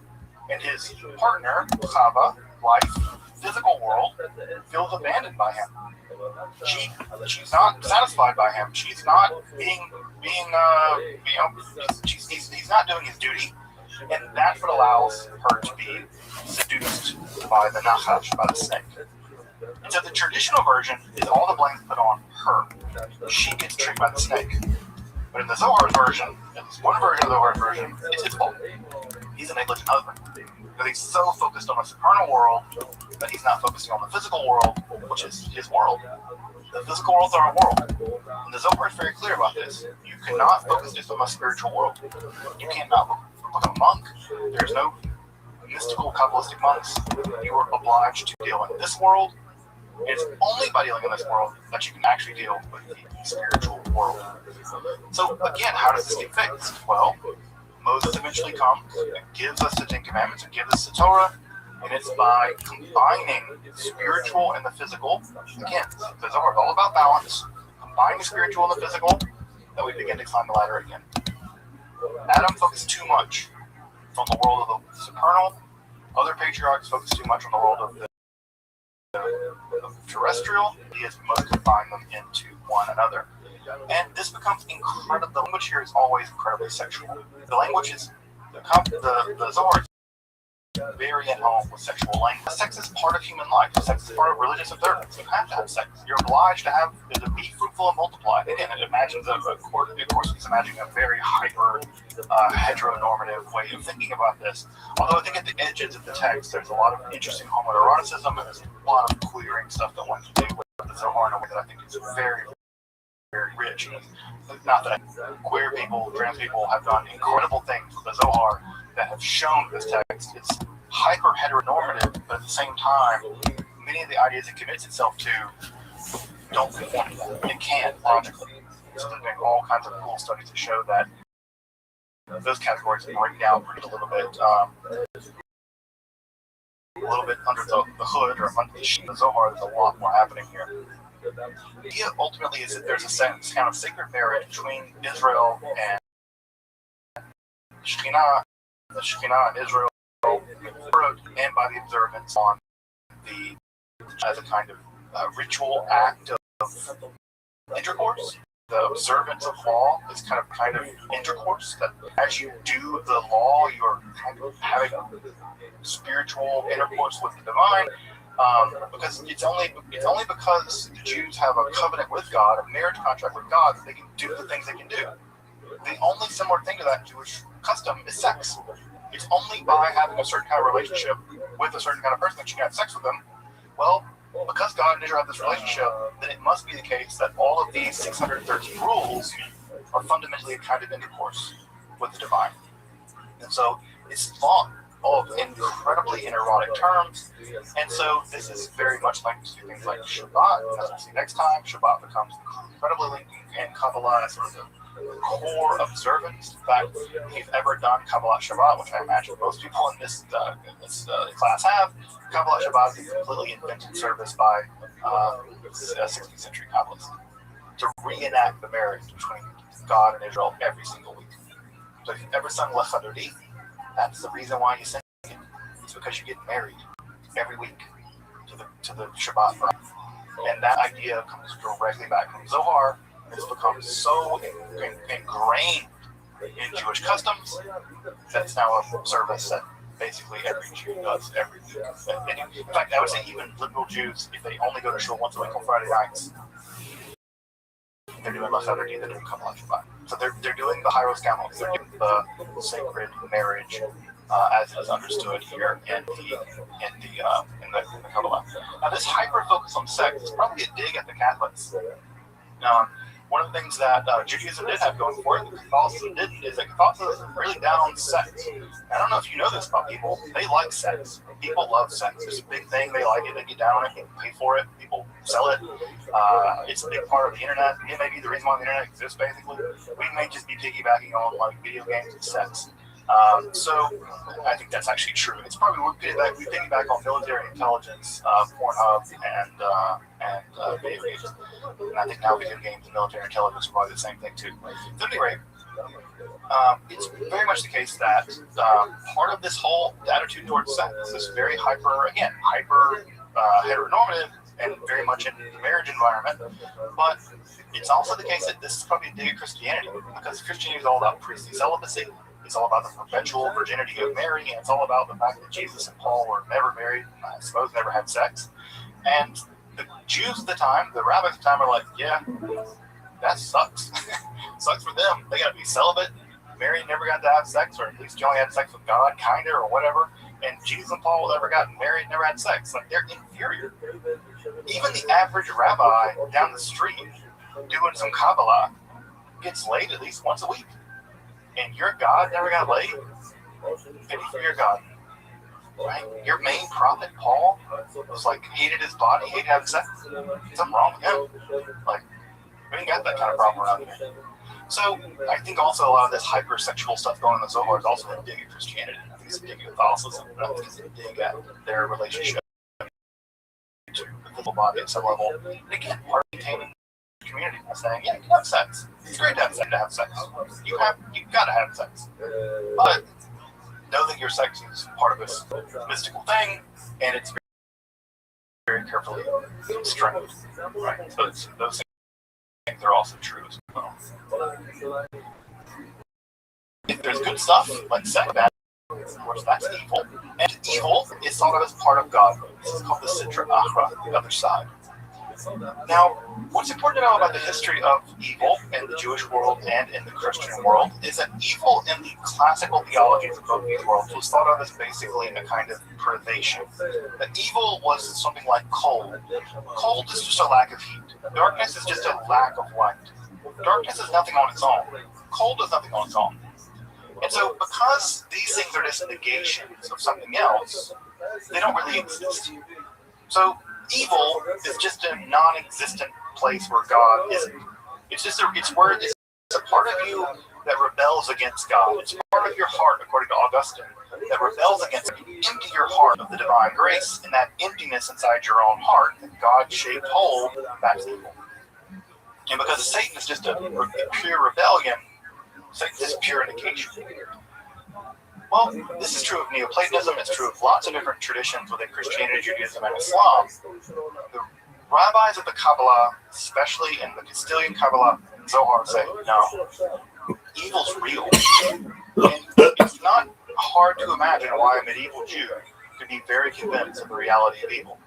and his partner, Chava, life, physical world, feels abandoned by him. She's not satisfied by him. She's not he's not doing his duty, and that's what allows her to be seduced by the Nachash, by the snake. And so the traditional version is all the blame put on her. She gets tricked by the snake. But in the Zohar's version, at least one version of the Zohar's version, it's his fault. He's a negligent husband. Because he's so focused on the supernal world that he's not focusing on the physical world, which is his world. The physical world's our world. And the Zohar is very clear about this. You cannot focus just on the spiritual world. You cannot become a monk. There's no mystical Kabbalistic monks. You are obliged to deal in this world. It's only by dealing in this world that you can actually deal with the spiritual world. So again, how does this get fixed? Well, Moses eventually comes and gives us the Ten Commandments and gives us the Torah, and it's by combining the spiritual and the physical. Again, the Zohar is all about balance. Combine the spiritual and the physical, that we begin to climb the ladder again. Adam focused too much on the world of the supernal. Other patriarchs focused too much on the world of the terrestrial. He has most combined them into one another. And this becomes incredible. The language here is always incredibly sexual. The language is, the Zohar is very at home with sexual language. Sex is part of human life. Sex is part of religious observance. You have to have sex. You're obliged to be fruitful and multiply. Again, it imagines of course, it's imagining a very hyper, heteronormative way of thinking about this. Although I think at the edges of the text, there's a lot of interesting homoeroticism, and there's a lot of queering stuff that one can do with the Zohar in a way that I think is very, very rich. Not that queer people, trans people have done incredible things with the Zohar that have shown this text. It's hyper heteronormative, but at the same time, many of the ideas it commits itself to don't conform to that. It can't logically. So there's been all kinds of cool studies to show that those categories break down a little bit under the hood or under the sheet of the Zohar. There's a lot more happening here. The idea ultimately is that there's a sense, kind of sacred marriage between Israel and Shekhinah, the Shekhinah and Israel, and by the observance on the as a kind of ritual act of intercourse. The observance of law is kind of intercourse. That as you do the law, you're kind of having spiritual intercourse with the divine. Because it's only because the Jews have a covenant with God, a marriage contract with God, that they can do the things they can do. The only similar thing to that Jewish custom is sex. It's only by having a certain kind of relationship with a certain kind of person that you can have sex with them. Well, because God and Israel have this relationship, then it must be the case that all of these 613 rules are fundamentally a kind of intercourse with the divine. And so it's long, all incredibly erotic terms. And so this is very much like things like Shabbat. As we'll see next time, Shabbat becomes incredibly linked in Kabbalah as sort of the core observance. In fact, if you've ever done Kabbalah Shabbat, which I imagine most people in this class have, Kabbalah Shabbat is a completely invented service by 16th century Kabbalists to reenact the marriage between God and Israel every single week. So if you've ever sung Lech Adodi, that's the reason why you sing it. It's because you get married every week to the Shabbat. And that idea comes directly back from Zohar. It's become so ingrained in Jewish customs that it's now a service that basically every Jew does every week. In fact, I would say even liberal Jews, if they only go to shul once a week on Friday nights, they're doing Lech Adodi, they're doing Kabbalah Shabbat. So they're doing the Hyros Gamos, they're doing the sacred marriage as it is understood here in the Kabbalah. Now, this hyper focus on sex is probably a dig at the Catholics. One of the things that Judaism did have going for it, that Catholicism didn't, is that Catholicism is really down on sex. I don't know if you know this about people. They like sex. People love sex. It's a big thing. They like it. They get down on it. They pay for it. People sell it. It's a big part of the internet. It may be the reason why the internet exists, basically. We may just be piggybacking on like video games and sex. So I think that's actually true. It's probably we piggyback on military intelligence, Pornhub, and video games. And I think now video games and military intelligence are probably the same thing too. So at any rate, it's very much the case that part of this whole attitude towards sex is very hyper heteronormative and very much in the marriage environment. But it's also the case that this is probably a dig at Christianity, because Christianity is all about priestly celibacy. It's all about the perpetual virginity of Mary, and it's all about the fact that Jesus and Paul were never married, and I suppose never had sex. And the Jews at the time, the rabbis at the time, are like, yeah, that sucks. Sucks for them. They got to be celibate. Mary never got to have sex, or at least she only had sex with God, kind of, or whatever. And Jesus and Paul never got married, never had sex. Like, they're inferior. Even the average rabbi down the street doing some Kabbalah gets laid at least once a week. And your God never got laid? Pity for your God. Right? Your main prophet, Paul, was like, hated his body, hated having sex. Something wrong with him. Like, we ain't got that kind of problem around here. So, I think also a lot of this hypersexual stuff going on in the Zohar is also a dig at Christianity. I think it's a dig at Catholicism. I think it's a dig at their relationship to the physical body at some level. And again, part of maintaining community by saying, yeah, you can have sex. It's great to have sex. You've got to have sex. But know that your sex is part of this mystical thing, and it's very carefully constrained. Right? So those things are also true as well. If there's good stuff, like sex, bad, of course, that's evil. And evil is thought of as part of God. This is called the Sitra Achra, the other side. Now, what's important to know about the history of evil in the Jewish world and in the Christian world is that evil in the classical theologies of both these worlds was thought of as basically a kind of privation. That evil was something like cold. Cold is just a lack of heat. Darkness is just a lack of light. Darkness is nothing on its own. Cold is nothing on its own. And so, because these things are just negations of something else, they don't really exist. So, evil is just a non-existent place where God isn't. It's where it's a part of you that rebels against God. It's part of your heart, according to Augustine, that rebels against it. Empty your heart of the divine grace, and that emptiness inside your own heart, that God-shaped hole, that's evil. And because Satan is just a pure rebellion, Satan's just pure negation. Well, this is true of Neoplatonism. It's true of lots of different traditions within Christianity, Judaism, and Islam. The rabbis of the Kabbalah, especially in the Castilian Kabbalah and Zohar, say, no, evil's real. And it's not hard to imagine why a medieval Jew could be very convinced of the reality of evil.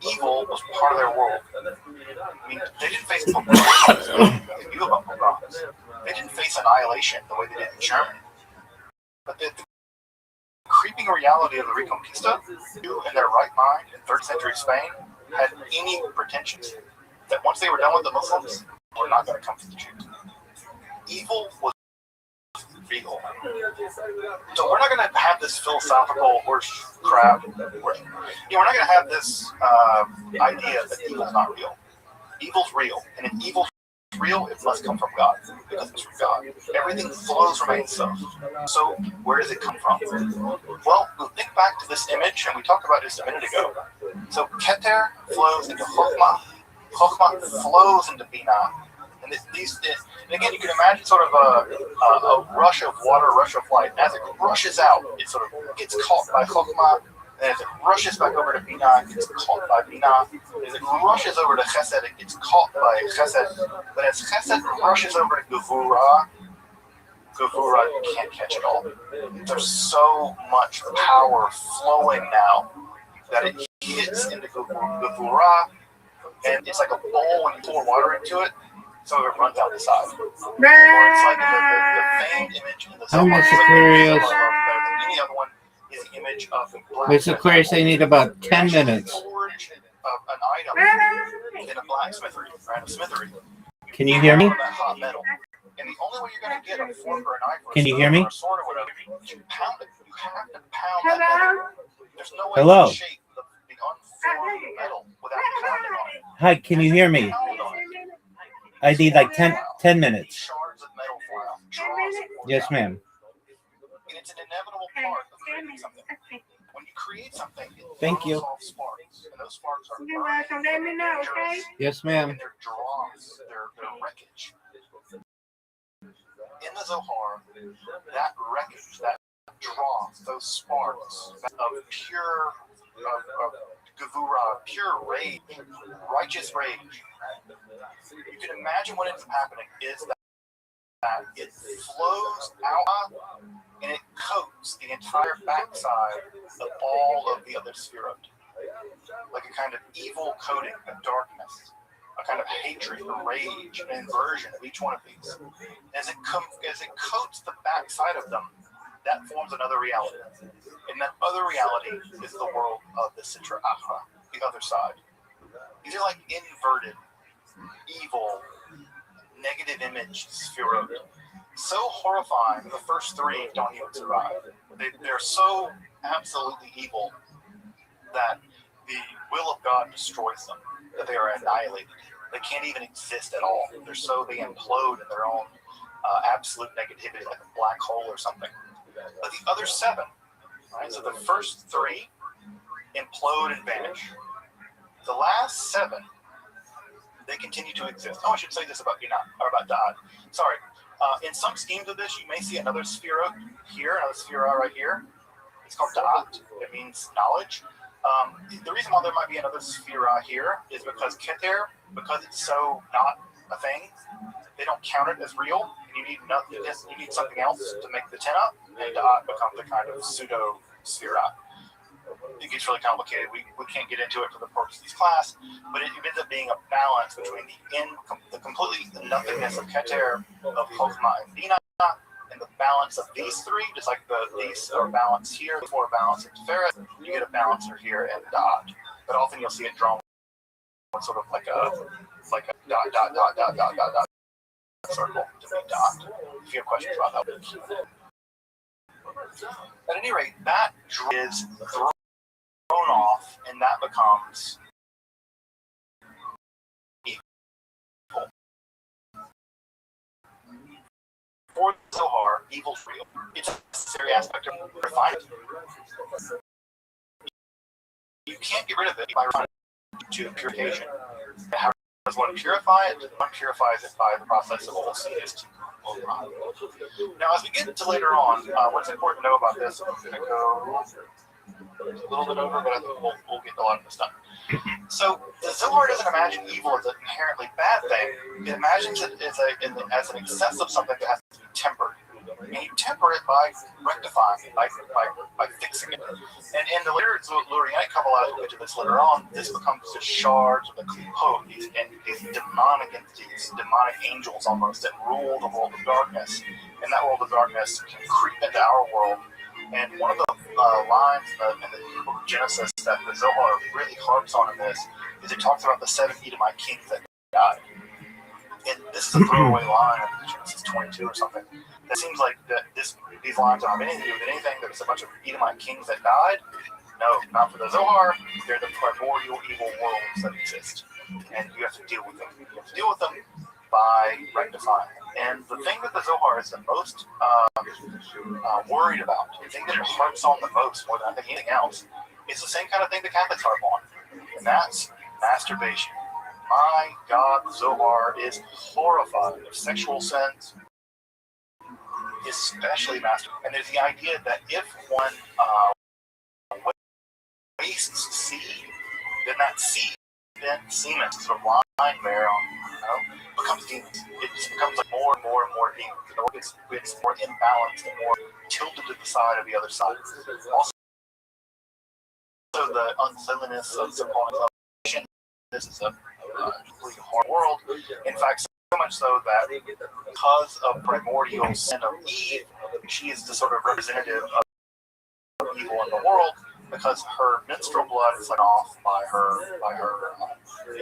Evil was part of their world. I mean, they didn't face pogroms. They knew about pogroms. They didn't face annihilation the way they did in Germany. But the creeping reality of the Reconquista, who in their right mind in 3rd century Spain had any pretensions that once they were done with the Muslims, were not going to come for the Jews. Evil was real. So we're not going to have this philosophical horse crap. We're not going to have this idea that evil's not real. Evil's real, and if evil's real, it must come from God, because it's from God. Everything flows from Ein Sof. So where does it come from? Well, we'll think back to this image, and we talked about this a minute ago. So Keter flows into Chokhmah. Chokhmah flows into Binah. And and again, you can imagine sort of a rush of water, rush of light. As it rushes out, it sort of gets caught by Chokhmah. And as it rushes back over to Binah, it gets caught by Binah. As it rushes over to Chesed, it gets caught by Chesed. But as Chesed rushes over to Gevurah, you can't catch it all. There's so much power flowing now that it hits into Gevurah, and it's like a bowl when you pour water into it. Some of it runs out the side. Or it's like the famed image in the Zohar. Miss Aquarius. Any other one is the image of the black. Miss Aquarius, I need about 10 minutes. The forge of an item in a blacksmithery, right? A smithery. Can you hear me? That hot metal. And the only way you're going to get a fork or a knife or Can you hear me? or a sword or whatever, you pound it. You have to pound that metal. There's no way Hello? to shape the unformed metal without pounding on it. Hi, can you hear me? Pound on it. I need like 10 minutes. Shards of metal fly off. Dross of fork Yes, out. ma'am. And it's an inevitable part of creating something. When you create something, it Thank you. throws off sparks. And those sparks are burning, dangerous, Yes, ma'am. and they're dross, they're wreckage. In the Zohar, that wreckage, that dross, those sparks of pure Gevurah, pure rage, righteous rage, you can imagine what ends up happening is that it flows out and it coats the entire backside of all of the other Sefirot. Like a kind of evil coating of darkness, a kind of hatred, a rage, an inversion of each one of these. As it coats the backside of them, that forms another reality. And that other reality is the world of the Sitra Achra, the other side. These are like inverted, evil, negative image Sefirot. So horrifying, the first three don't even survive. They're so absolutely evil that the will of God destroys them, that they are annihilated. They can't even exist at all. They implode in their own absolute negativity, like a black hole or something. But the other seven, right? So the first three implode and vanish. The last seven, they continue to exist. Oh, I should say this about Binah, or about Da'at. Sorry. In some schemes of this, you may see another Sefirah here, another Sefirah right here. It's called Da'at. It means knowledge. The reason why there might be another Sefirah here is because Keter, because it's so not a thing, they don't count it as real. You need nothing. You need something else to make the 10 up, and Da'at becomes a kind of pseudo Sefirah. It gets really complicated. We can't get into it for the purpose of this class, but it ends up being a balance between the completely nothingness of Keter, of Chokhmah and Binah, and the balance of these three, just like these are balanced here, more balance in Tiferet, you get a balancer here and Da'at. But often you'll see it drawn sort of like a dot circle to be Da'at. If you have questions about that. At any rate, that is thrown off, and that becomes evil. evil's real. It's a necessary aspect of refinement. You can't get rid of it by refining it to purification. How does one purify it? One purifies it by the process of old seeds. Now, as we get to later on, what's important to know about this, I'm going to go a little bit over, but I think we'll get a lot of this done. So, the Zohar doesn't imagine evil as an inherently bad thing. It imagines it as an excess of something that has to be tempered. And you temper it by rectifying it, by fixing it. And in the later Lurianic Kabbalah, we'll get to this later on, this becomes the shards of the klipot, these demonic entities, demonic angels almost, that rule the world of darkness. And that world of darkness can creep into our world. And one of the lines in the book of Genesis that the Zohar really harps on in this is it talks about the 7 Edomite kings that died. And this is a throwaway line in Genesis 22 or something. It seems like that these lines don't have anything to do with anything. There's a bunch of Edomite kings that died. No, not for the Zohar. They're the primordial evil worlds that exist. And you have to deal with them. You have to deal with them by rectifying. And the thing that the Zohar is the most worried about, the thing that it harps on the most more than I think anything else, is the same kind of thing the Catholics harp on. And that's masturbation. My God, the Zohar is horrified of sexual sins, especially masturbation. And there's the idea that if one wastes seed, then that seed, semen, sort of lying there becomes demons. It just becomes like more and more and more demons. It's more imbalanced and more tilted to the side of the other side. Also, the uncleanliness of supporting this is a completely hard world. In fact, so much so that because of primordial sin of Eve, she is the sort of representative of evil in the world, because her menstrual blood is let off by her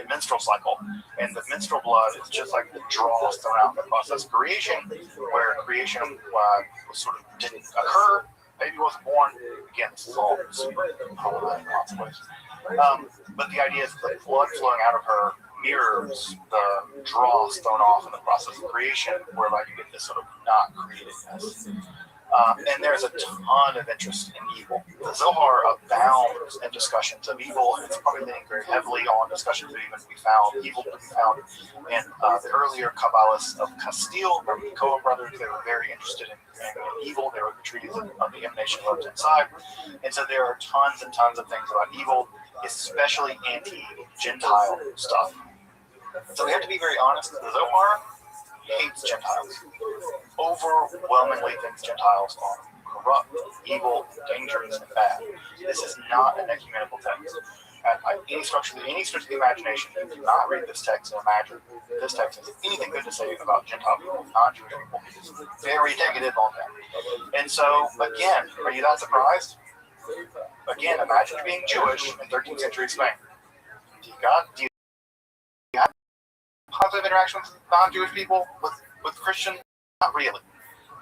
menstrual cycle, and the menstrual blood is just like the dross thrown out in the process of creation, where creation sort of didn't occur. Baby wasn't born. Again, this is all super problematic in lots of ways. But the idea is that the blood flowing out of her mirrors the dross thrown off in the process of creation, whereby you get this sort of not createdness. And there's a ton of interest in evil. The Zohar abounds in discussions of evil, and it's probably leaning very heavily on discussions of evil to be found in the earlier Kabbalists of Castile, the Cohen brothers. They were very interested in evil. They wrote the treatise of the emanation of inside. And so there are tons and tons of things about evil, especially anti-Gentile stuff. So we have to be very honest. The Zohar hates Gentiles. Overwhelmingly thinks Gentiles are corrupt, evil, dangerous, and bad. This is not an ecumenical text. At any stretch of the imagination, you cannot read this text and imagine this text has anything good to say about Gentile people, non-Jewish people. It's very negative on them. And so, again, are you that surprised? Again, imagine being Jewish in 13th century Spain. Do you have positive interactions with non-Jewish people, with Christians? Not really.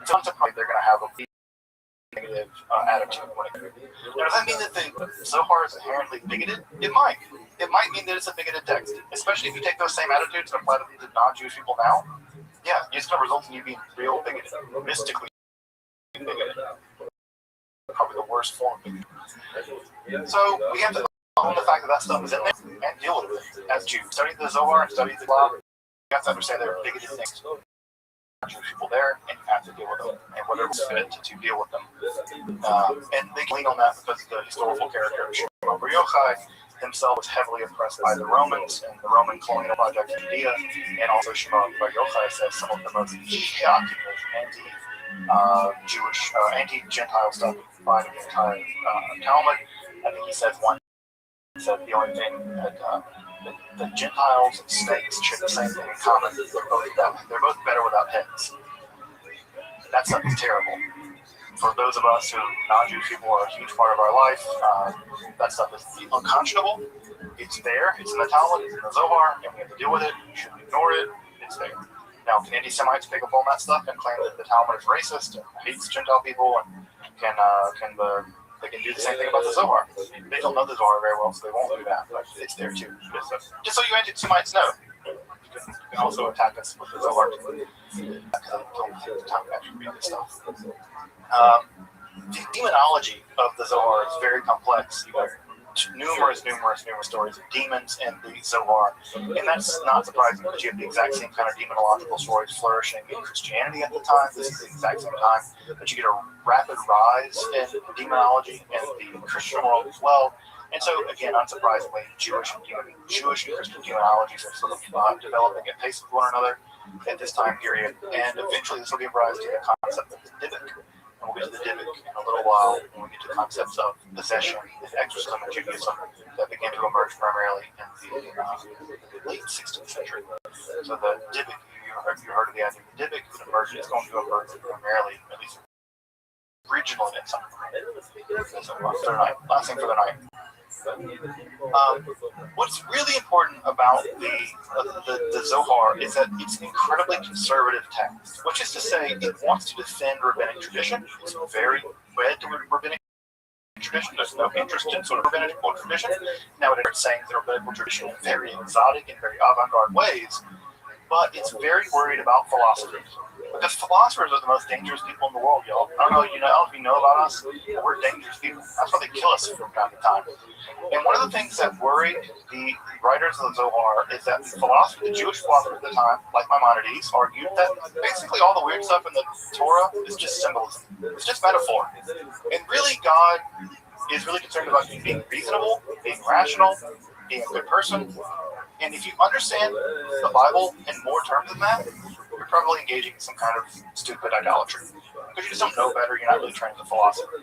It's unsurprising they're going to have a negative attitude when it comes. Now, does that mean that the Zohar is inherently bigoted? It might. It might mean that it's a bigoted text, especially if you take those same attitudes and apply them to non-Jewish people now. Yeah, it's going to result in you being real bigoted, mystically bigoted. Probably the worst form of bigotry. So we have to own the fact that stuff is in there and deal with it as Jews. Study the Zohar and study the Bible. You have to understand there are bigoted things. Jewish people there, and you have to deal with them, and whatever it's fit to deal with them. And they can lean on that because the historical character of Shimon Bar Yochai himself was heavily oppressed by the Romans and the Roman colonial project in Judea, and also Shimon Bar Yochai says some of the most shocking anti-Jewish, anti-Gentile stuff you can find in the entire Talmud. I think he said the only thing that the Gentiles and snakes share the same thing in common. They're both better without heads. That stuff is terrible. For those of us who non-Jewish people are a huge part of our life, that stuff is unconscionable. It's there. It's in the Talmud. It's in the Zohar, and we have to deal with it. You shouldn't ignore it. It's there. Now, can anti-Semites pick up on that stuff and claim that the Talmud is racist and hates Gentile people, and they can do the same thing about the Zohar? They don't know the Zohar very well, so they won't do that, but it's there too. Just so you anti-Semites know, you can can also attack us with the Zohar. Because I don't have the time to actually read this stuff. The demonology of the Zohar is very complex. You have numerous stories of demons in the Zohar, and that's not surprising because you have the exact same kind of demonological stories flourishing in Christianity at the time. This is the exact same time that you get a rapid rise in demonology in the Christian world as well. And so, again, unsurprisingly, Jewish and Christian demonologies are sort of developing at pace with one another at this time period, and eventually this will give rise to the concept of the Dybbuk. And we'll get to the Dybbuk in a little while when we get to concepts of possession and exorcism in Judaism that began to emerge primarily in the late 16th century. So the Dybbuk, you heard of the idea of the Dybbuk, it's going to emerge primarily, at least regionally at some point. So last thing for the night. What's really important about the Zohar is that it's an incredibly conservative text, which is to say it wants to defend rabbinic tradition. It's very wed to rabbinic tradition. There's no interest in sort of rabbinical tradition. Now it is saying the rabbinical tradition in very exotic and very avant-garde ways, but it's very worried about philosophers. Because philosophers are the most dangerous people in the world, y'all. I don't know if you know about us, but we're dangerous people. That's why they kill us from time to time. And one of the things that worried the writers of the Zohar is that the Jewish philosophers at the time, like Maimonides, argued that basically all the weird stuff in the Torah is just symbolism. It's just metaphor. And really, God is really concerned about you being reasonable, being rational, being a good person. And if you understand the Bible in more terms than that, you're probably engaging in some kind of stupid idolatry. Because you just don't know better, you're not really trained as a philosopher.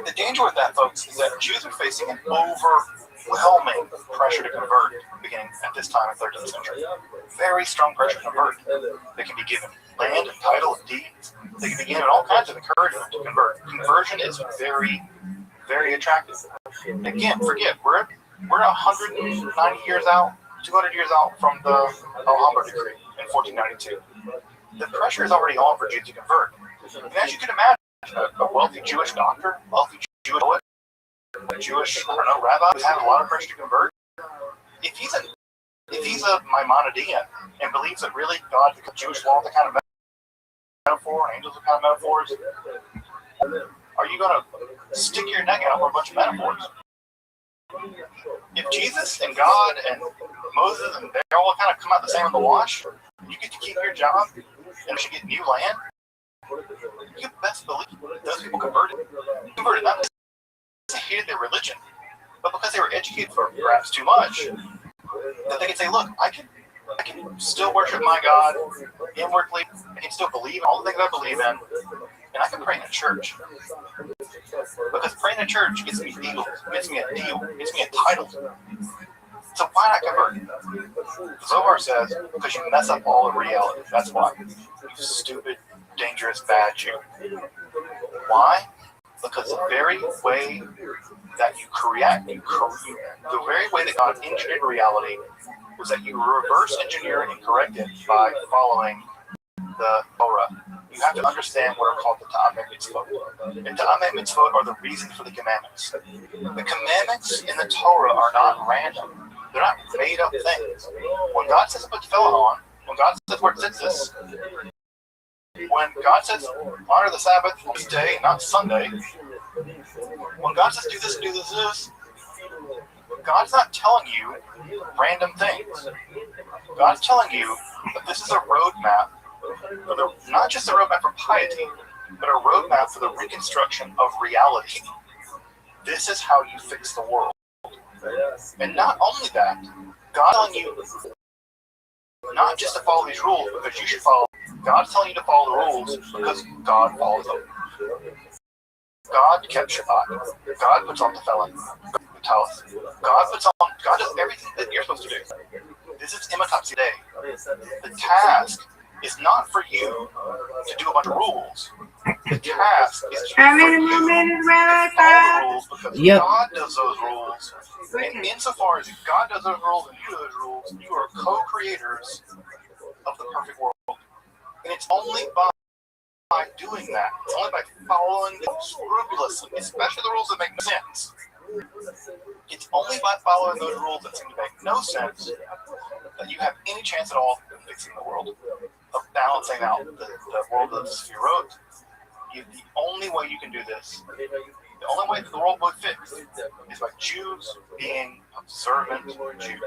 The danger with that, folks, is that Jews are facing an overwhelming pressure to convert beginning at this time in the 13th century. Very strong pressure to convert. They can be given land and title and deeds. They can be given all kinds of encouragement to convert. Conversion is very, very attractive. Again, forget, we're 190 years out, 200 years out from the Alhambra decree in 1492. The pressure is already on for Jews to convert. And as you can imagine, a wealthy Jewish doctor, wealthy Jewish poet, Jewish, rabbi who's having a lot of pressure to convert. If he's a Maimonidean and believes that really God, the Jewish law, the kind of metaphor, and angels are kind of metaphors, are you going to stick your neck out for a bunch of metaphors? If Jesus and God and Moses and they all kind of come out the same in the wash, you get to keep your job and you should get new land, you best believe those people converted not because they hated their religion, but because they were educated for perhaps too much, that they can say, look, I can still worship my God inwardly, I can still believe in all the things I believe in, and I can pray in a church. Because praying in a church gets me deals, gets me a deal, gets me a title. So why not convert? The Zohar says, because you mess up all of reality. That's why. You stupid, dangerous, bad Jew. Why? Because the very way that you the very way that God engineered reality was that you reverse engineer and correct it by following the Torah. You have to understand what are called the Ta'ameh Mitzvot. And Ta'ameh Mitzvot are the reason for the commandments. The commandments in the Torah are not random. They're not made up things. When God says put tefillin on, when God says wear tzitzis, when God says honor the Sabbath on this day, not Sunday, when God says do this, God's not telling you random things. God's telling you that this is a roadmap, not just a roadmap for piety, but a roadmap for the reconstruction of reality. This is how you fix the world. And not only that, God's telling you not just to follow these rules because you should follow. God's telling you to follow the rules because God follows them. God kept Shabbat. God puts on the felon. God does everything that you're supposed to do. This is Imatopsy Day. The task is not for you to do a bunch of rules. The task is for you to follow the rules because God does those rules. And insofar as God does those rules and you do those rules, you are co-creators of the perfect world. And it's only by doing that, it's only by following them scrupulously, especially the rules that make no sense. It's only by following those rules that seem to make no sense that you have any chance at all of fixing the world, of balancing out the world of Sefirot, the only way you can do this, the only way that the world would fix, is by Jews being observant Jews.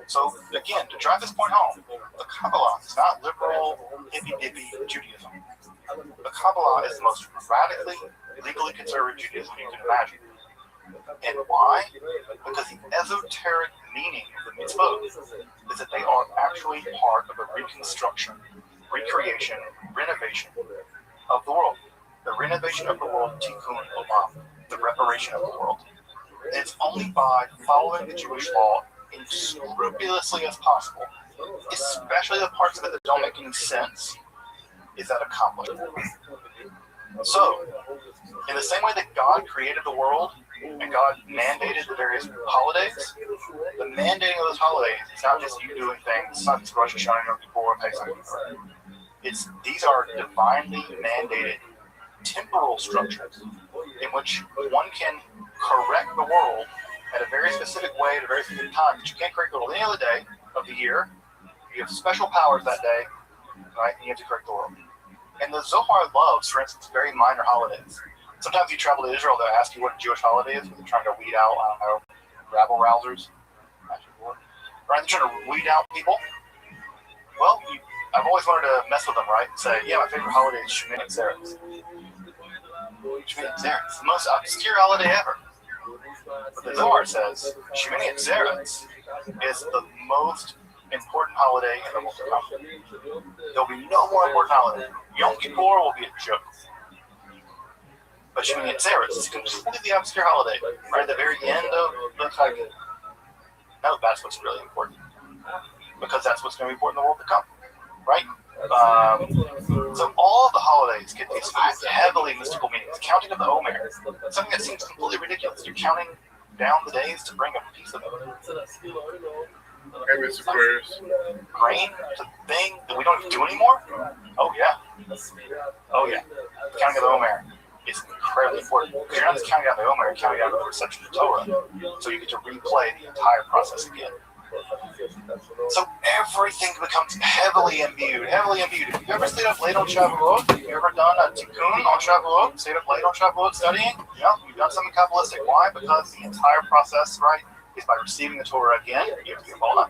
So, again, to drive this point home, the Kabbalah is not liberal, hippy-dippy Judaism. The Kabbalah is the most radically, legally conservative Judaism you can imagine. And why? Because the esoteric meaning of the mitzvot is that they are actually part of a reconstruction, recreation, renovation of the world. The renovation of the world, tikkun olam, the reparation of the world. And it's only by following the Jewish law as scrupulously as possible, especially the parts of it that don't make any sense, is that accomplished. So, in the same way that God created the world and God mandated the various holidays, the mandating of those holidays is not just you doing things, it's not just Rosh Hashanah or Kippur and Pesach. These are divinely mandated temporal structures in which one can correct the world at a very specific way at a very specific time, but you can't correct the world any other day of the year. You have special powers that day, right? And you have to correct the world. And the Zohar loves, for instance, very minor holidays. Sometimes you travel to Israel, they'll ask you what a Jewish holiday is, they're trying to weed out, I don't know, rabble-rousers. Right? They're trying to weed out people. Well, I've always wanted to mess with them, right? And say, yeah, my favorite holiday is Shemini Atzeres. Shemini Atzeres, the most obscure holiday ever. But the Zohar says Shemini Atzeres is the most important holiday in the world to come. There'll be no more important holiday. Yom Kippur will be a joke. But Shemini Atzeres is a completely obscure holiday, right at the very end of the Chag. No, that's what's really important. Because that's what's going to be important in the world to come, right? So all of the holidays get these heavily mystical meanings. Counting of the Omer, something that seems completely ridiculous. You're counting down the days to bring a piece of it. Grain, the thing that we don't even do anymore? Oh yeah. Oh yeah. Counting of the Omer is incredibly important. Because you're not just counting down the Omer, you're counting down the reception of Torah. So you get to replay the entire process again. So everything becomes heavily imbued. If you've ever stayed up late on Shavuot, have you ever done a tikkun on Shavuot, stayed up late on Shavuot studying? Yeah, you've done something Kabbalistic. Why? Because the entire process, right, is by receiving the Torah again. You have to get Mona.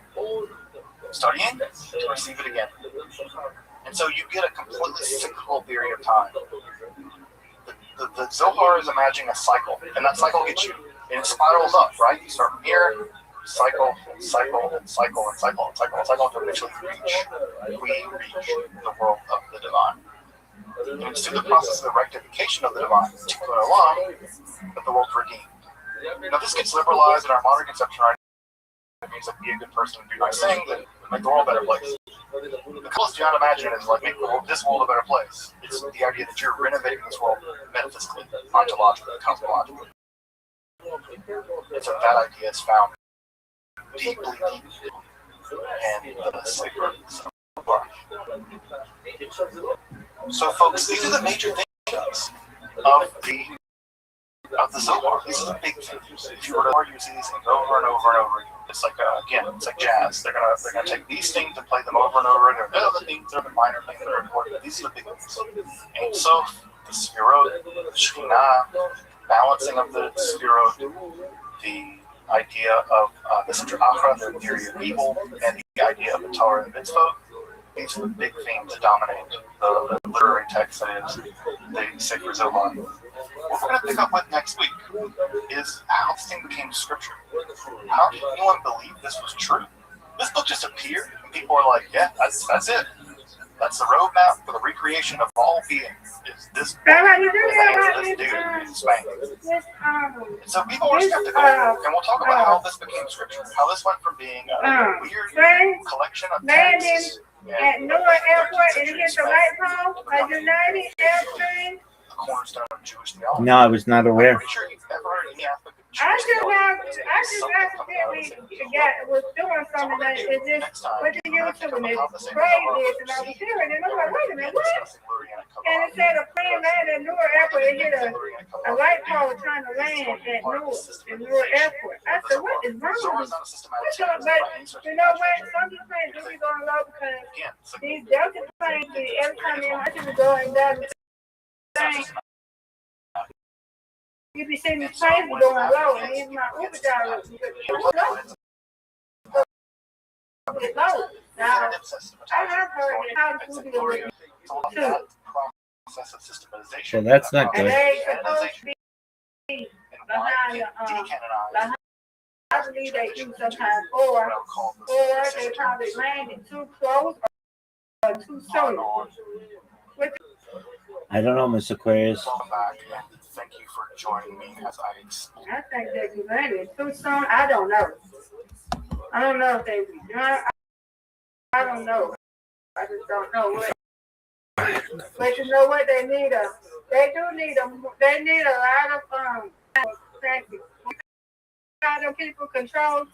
Studying to receive it again. And so you get a completely cyclical period of time. The Zohar is imagining a cycle, and that cycle gets you, and it spirals up, right? You start from here, cycle, until eventually we reach the world of the divine. And it's through the process of the rectification of the divine, tikkun olam, that the world's redeemed. Now this gets liberalized in our modern conception, right? It means like be a good person and do nice things and make the world a better place. The closest you not imagine it is like make this world a better place. It's the idea that you're renovating this world metaphysically, ontologically, cosmologically. And so that idea is found deeply and the sacred Zohar. So folks, these are the major things of the Zohar. These are the big things. If you were to argue these things over and over and over again, it's like again, it's like jazz. They're gonna take these things and play them over and over again. The other things are the minor things that are important. These are the big things. And so the Sefirot, the Shekhinah, balancing of the Sefirot, the idea of the Sitra Achra, the theory of evil, and the idea of the Torah and Mitzvot. These are the big themes that dominate the literary text that is the Sefer Zohar. What we're going to pick up with next week is how this thing became scripture. How did anyone believe this was true? This book just appeared, and people are like, yeah, that's it. That's the roadmap for the recreation of all beings. Is this dude in Spain? And so people were skeptical, and we'll talk about how this became scripture, how this went from being a weird collection of texts at Newark Airport and hit the light pole, a United Airplane. the cornerstone of Jewish theology. No, I was not aware. I'm pretty sure you've ever heard I just accidentally was doing something that it just went to YouTube and it played this and I was hearing it and I'm like, wait a minute, what? And it said a plane landed at Newark Airport. It hit a light pole trying to land at Newark Airport. I said, what is wrong with this? But you know what? Some of these planes do be going low because these Delta planes, every time they want to go and down the thing, you be seeing these planes going low, and even my Uber driver low. Now, I have heard that how to do it too. So that's not And good. they supposed to be behind the, I believe they do sometimes, or they probably landed too close or too soon. I don't know, Miss Aquarius. Welcome back, and thank you for joining me as I explain. I think they landed too soon. I don't know. I don't know if they. I don't know. I just don't know what. But you know what? They need They do need They need a lot of practice. A lot of people control